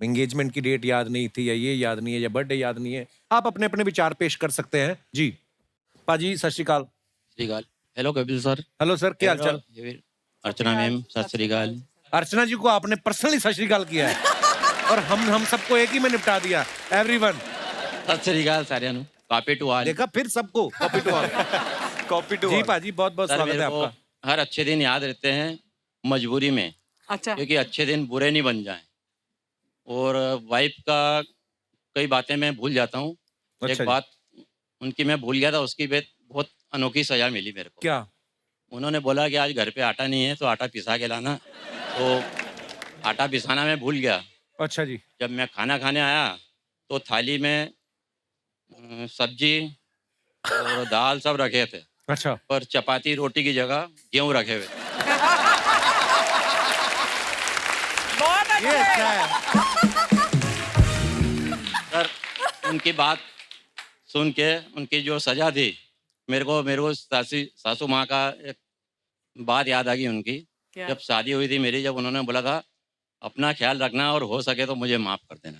एंगेजमेंट की डेट याद नहीं थी, या ये याद नहीं है, या बर्थडे याद नहीं है। आप अपने अपने विचार पेश कर सकते हैं जी। पाजी सत श्री अकाल। श्रीकाल। Hello Kapil sir. Hello sir, क्या हालचाल? अर्चना मैम सत श्रीकाल। अर्चना जी को आपने पर्सनली सत श्री अकाल किया है और हम सबको एक ही में निपटा दिया। एवरीवन सत श्रीकाल सारियां नु। Copy to all. देखा, फिर सबको copy to all. Copy to जी पाजी, बहुत बहुत सर स्वागत है मेरे को आपका। हर अच्छे दिन याद रहते हैं मजबूरी में, अच्छा। क्योंकि अच्छे दिन बुरे नहीं बन जाएं। और वाइफ का कई बातें मैं भूल जाता हूँ। अच्छा एक जी। बात उनकी मैं भूल गया था, उसकी बहुत अनोखी सजा मिली मेरे को। क्या? उन्होंने बोला कि आज घर पे आटा नहीं है तो आटा पिसा के लाना। तो आटा पिसाना मैं भूल गया। अच्छा जी। जब मैं खाना खाने आया तो थाली में सब्जी और दाल सब रखे थे, अच्छा। पर चपाती रोटी की जगह गेहूं रखे हुए। ये अच्छा है। सर उनकी बात सुन के, उनकी जो सजा थी, मेरे को सासू माँ का एक बात याद आ गई उनकी। क्या? जब शादी हुई थी मेरी, जब उन्होंने बोला था अपना ख्याल रखना और हो सके तो मुझे माफ कर देना।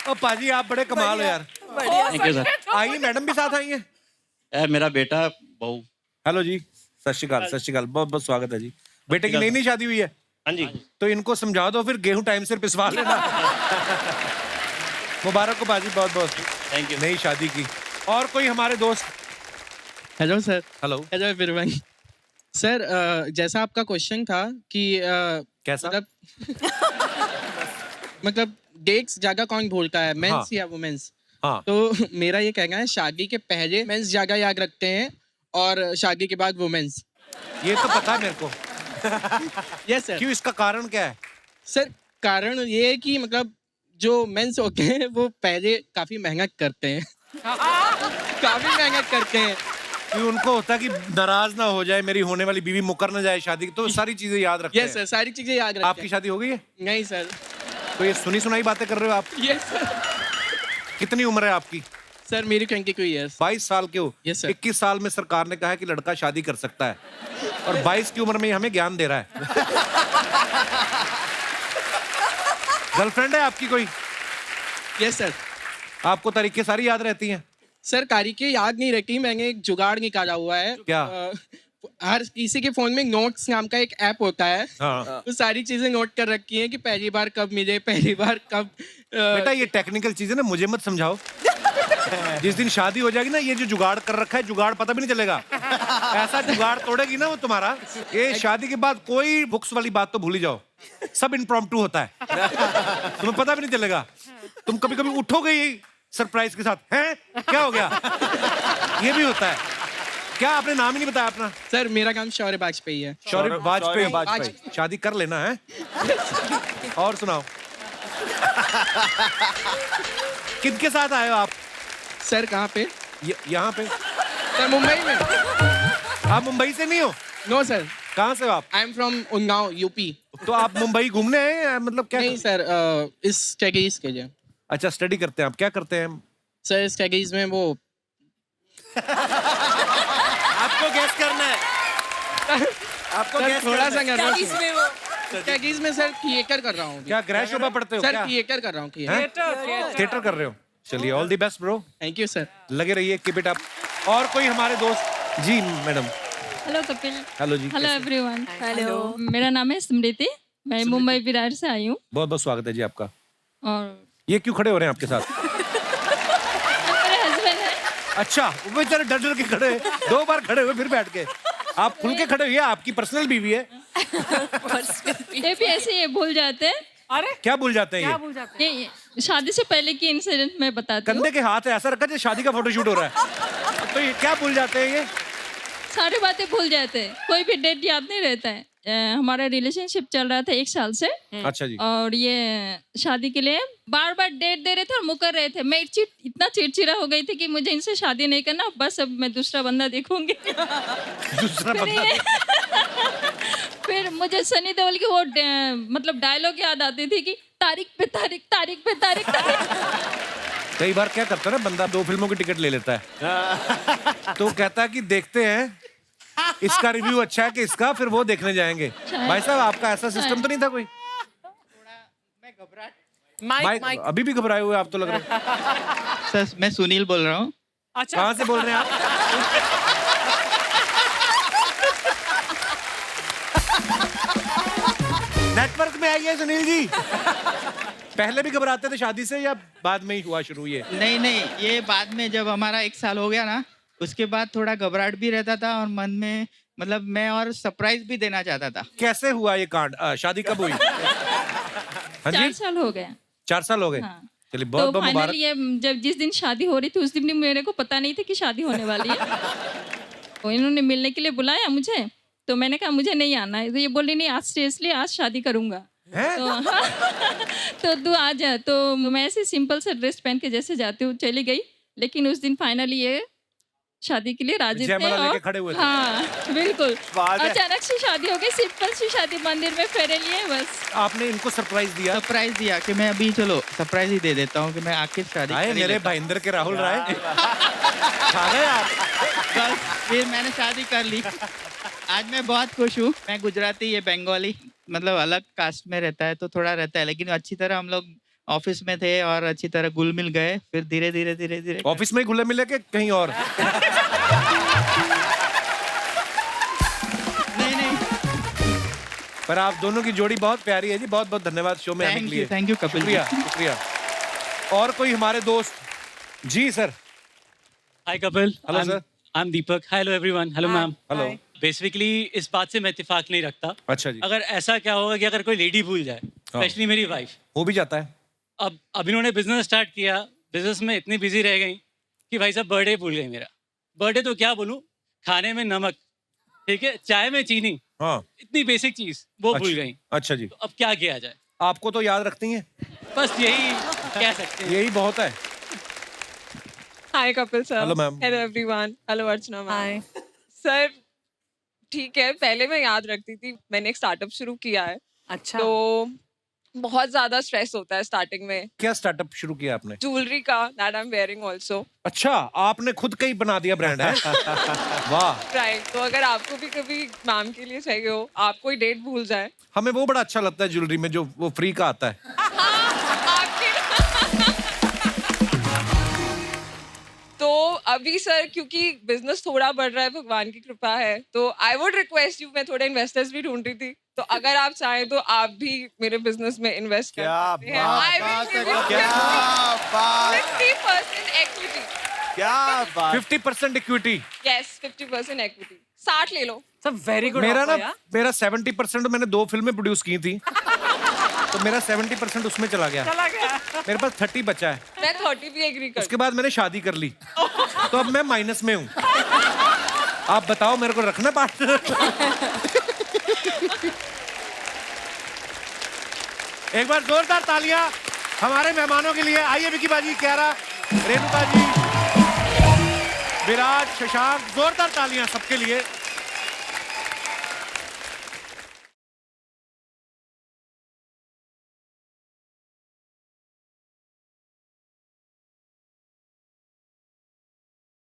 ओ पाजी, आप बड़े कमाल हो यार। Thank you sir. आइए, मैडम भी साथ आई हैं। मेरा बेटा बहू। हेलो जी, सत श्री अकाल, सत श्री अकाल, बहुत बहुत स्वागत है जी। बेटे की नई नई शादी हुई है? हाँ जी। तो इनको समझा दो फिर गेहूं टाइम से पिसवा लेना। मुबारक हो बाजी, बहुत बहुत थैंक यू। नई शादी की। और कोई हमारे दोस्त? Hello sir. Hello. Hello everyone. Sir जैसा आपका क्वेश्चन था कि कैसा? मतलब डेट्स ज्यादा कौन भूलता है, मेंस हाँ। या वुमेन्स? हाँ। तो मेरा ये कहना है शादी के पहले मेंस ज्यादा याद रखते हैं और शादी के बाद वुमेन्स। ये तो पता है मेरे को। Yes sir. क्यों, इसका कारण क्या है? सर कारण ये है कि मतलब जो मेंस होते हैं वो पहले काफी मेहनत करते हैं। काफी मेहनत करते हैं। कि उनको होता है कि नाराज ना हो जाए, मेरी होने वाली बीवी मुकर ना जाए शादी की, तो सारी चीजें याद रखते यस सर, सारी चीजें याद रखते हैं। आपकी शादी हो गई है? नहीं सर। तो ये सुनी सुनाई बातें कर रहे हो आप? Yes sir. कितनी उम्र है आपकी? सर मेरी 22 ईयर्स। 22 साल के हो? Yes sir. 21 साल में सरकार ने कहा है कि लड़का शादी कर सकता है, और 22 की उम्र में हमें ज्ञान दे रहा है। गर्लफ्रेंड है आपकी कोई? Yes sir. आपको तारीखें सारी याद रहती हैं? सर तारीखें याद नहीं रहती, मैंने एक जुगाड़ निकाला हुआ है। क्या? हर किसी के फोन में नोट्स नाम का एक ऐप होता है। हाँ। तो सारी चीजें नोट कर रखी हैं कि पहली बार कब मिले, पहली बार कब। बेटा ये टेक्निकल चीजें ना मुझे मत समझाओ। जिस दिन शादी हो जाएगी ना, ये जो जुगाड़ कर रखा है, जुगाड़ पता भी नहीं चलेगा। ऐसा जुगाड़ तोड़ेगी ना वो तुम्हारा, ये शादी के बाद कोई बुक्स वाली बात तो भूल ही जाओ, सब इम्प्रॉम्प्टू होता है। तुम्हें पता भी नहीं चलेगा। तुम कभी कभी उठोगे ही सरप्राइज के साथ, हैं क्या हो गया? ये भी होता है। क्या आपने नाम ही नहीं बताया अपना? सर मेरा नाम शौर्य वाजपेयी है। शौर्य वाजपेयी। शादी कर लेना है। और सुनाओ। किनके साथ आए हो आप? सर कहाँ पे? यहाँ पे। सर मुंबई में। आप मुंबई से नहीं हो? No sir. कहाँ से हो आप? I am from Unnao UP. तो आप मुंबई घूमने आए हैं, मतलब क्या? नहीं सर, इस स्टडीज के लिए। अच्छा, स्टडी करते हैं आप। क्या करते हैं? सर स्टडीज में वो आपको गैस करना है। आपको सर गैस थोड़ा सा करना है। नर्वस हूँ। स्टडीज में सर थिएटर कर रहा हूँ। क्या ग्रह शोभा पढ़ते हो? सर क्या थिएटर कर रहा हूँ। थिएटर कर रहे हो? चलिए, all the best bro. Thank you sir. लगे रहिए, कीप इट अप। और कोई हमारे दोस्त? जी मैडम। हेलो कपिल। हेलो जी। Hello everyone. हेलो। मेरा नाम है स्मृति, मैं मुंबई विरार से आई हूँ। बहुत बहुत स्वागत है जी आपका। और ये क्यों खड़े हो रहे हैं आपके साथ? मेरे हस्बैंड है। अच्छा, वो बेचारे डर डर के खड़े हैं। 2 बार खड़े हुए फिर बैठ के। आप खुल के खड़े हुए, आपकी पर्सनल बीवी है? ये भी ऐसे ही भूल जाते हैं। अरे क्या भूल जाते हैं क्या ये? भूल जाते हैं? ये शादी से पहले की इंसिडेंट मैं बताती हूँ। कंधे के हाथ है ऐसा रखा जैसे शादी का फोटोशूट हो रहा है। तो ये क्या भूल जाते हैं ये? सारी बातें भूल जाते हैं, कोई भी डेट याद नहीं रहता है। हमारा रिलेशनशिप चल रहा था 1 साल से। अच्छा जी। और ये शादी के लिए बार बार डेट दे रहे थे और मुकर रहे थे। मैं इतना चिड़चिड़ा हो गई थी कि मुझे इनसे शादी नहीं करना, बस अब मैं दूसरा बंदा देखूंगी। दूसरा बंदा? फिर मुझे सनी देओल की वो मतलब डायलॉग याद आती थी कि तारीख पे तारीख, तारीख पे तारीख, तारीख। कई बार क्या करता है ना बंदा, 2 फिल्मों की टिकट ले लेता है। तो कहता है कि देखते हैं इसका रिव्यू अच्छा है कि इसका, फिर वो देखने जाएंगे। भाई साहब, आपका ऐसा सिस्टम तो नहीं था कोई? Mic mic. अभी भी घबराए हुए आप तो लग रहे हैं। सर मैं सुनील बोल रहा हूँ। अच्छा, कहाँ से बोल रहे हैं आप? नेटवर्क में आइए सुनील जी। पहले भी घबराते थे शादी से या बाद में ही हुआ शुरू ये? नहीं नहीं, ये बाद में जब हमारा 1 साल हो गया ना, उसके बाद थोड़ा घबराहट भी रहता था और मन में मतलब मैं और सरप्राइज भी देना चाहता था। कैसे हुआ ये कांड? शादी कब हुई? हाँ 4 जी, साल हो गए। 4 साल हो गए। हाँ। चलिए, तो बहुत बहुत फाइनली मुबारक। ये जब जिस दिन शादी हो रही थी उस दिन भी मेरे को पता नहीं था कि शादी होने वाली है। तो इन्होंने मिलने के लिए बुलाया मुझे, तो मैंने कहा मुझे नहीं आना है। तो ये बोली नहीं, आज सीरियसली आज शादी करूंगा। तो हाँ, तो तू आ जा। तो मैं ऐसे सिंपल सा ड्रेस पहन के जैसे जाती हूँ चली गई, लेकिन उस दिन फाइनली ये शादी के लिए राजी थे। जयमाला लेके और खड़े हुए थे। हाँ बिल्कुल, बात है। अचानक से शादी हो गई, सिंपल सी शादी, मंदिर में फेरे लिए बस। आपने इनको सरप्राइज दिया? सरप्राइज दिया कि मैं अभी चलो सरप्राइज ही दे देता हूँ कि मैं आखिर शादी आए कर ही मेरे लेता भाईंदर के राहुल राय। खा गए आप? हूँ। बस फिर मैंने शादी कर ली। आज मैं बहुत खुश हूँ। मैं गुजराती, ये बंगाली, मतलब अलग कास्ट में रहता है तो थोड़ा रहता है, लेकिन अच्छी तरह हम लोग ऑफिस में थे और अच्छी तरह घुल मिल गए। फिर धीरे धीरे धीरे धीरे ऑफिस में ही घुले मिले के कहीं और? नहीं नहीं, पर आप दोनों की जोड़ी बहुत प्यारी है जी। बहुत बहुत धन्यवाद शो में आने के लिए। Thank you Kapil ji. शुक्रिया शुक्रिया। और कोई हमारे दोस्त? जी sir. Hi Kapil. Hello sir. I am Deepak. Hello everyone. Hello ma'am. Hello. Basically इस बात से मैं इत्तेफाक नहीं रखता। अच्छा जी। अगर ऐसा क्या होगा कि अगर कोई लेडी भूल जाए, स्पेशली मेरी वाइफ, हो भी जाता है। अब इन्होंने बिजनेस स्टार्ट किया, बिजनेस में इतनी बिजी रह गई कि भाई साहब बर्थडे भूल गई मेरा। बर्थडे तो क्या बोलूं, खाने में नमक, ठीक है, चाय में चीनी, हाँ, इतनी बेसिक चीज वो भूल गई। अच्छा जी। तो अब क्या किया जाए? आपको तो याद रखती हैं, बस यही कह सकते हैं। यही बहुत है। Hi Kapil sir. Hello ma'am. Hello everyone. Hello Archana ma'am. Sir ठीक है, पहले मैं याद रखती थी, मैंने एक स्टार्टअप शुरू किया है। अच्छा। तो बहुत ज्यादा स्ट्रेस होता है स्टार्टिंग में। क्या स्टार्टअप शुरू किया आपने? ज्वेलरी का, that I am wearing also. अच्छा, आपने खुद का ही बना दिया ब्रांड है। वाह। राइट, तो अगर आपको भी कभी मैम के लिए चाहिए हो, आप कोई डेट भूल जाए। हमें वो बड़ा अच्छा लगता है ज्वेलरी में, जो वो फ्री का आता है। तो अभी सर क्योंकि बिजनेस थोड़ा बढ़ रहा है, भगवान की कृपा है, तो आई वुड रिक्वेस्ट यू, मैं थोड़े इन्वेस्टर्स भी ढूंढ रही थी, तो अगर आप चाहें तो आप भी मेरे बिजनेस में इन्वेस्ट कर सकते हैं। I will give you 50% equity. क्या बात। 50% इक्विटी। Yes, 50% equity. 60 ले लो। सब वेरी गुड। मेरा 70% मैंने 2 फिल्में प्रोड्यूस की थी, तो मेरा 70% उसमें चला गया। मेरे पास 30 बचा है। मैं 30 भी एग्री कर। उसके बाद मैंने शादी कर ली, तो अब मैं माइनस में हूँ। आप बताओ मेरे को रखना पार्टनर? एक बार जोरदार तालियां हमारे मेहमानों के लिए। आइए विकी बाजी, क्यारा, रेणुका जी, विराज, शशांक, जोरदार तालियां सबके लिए।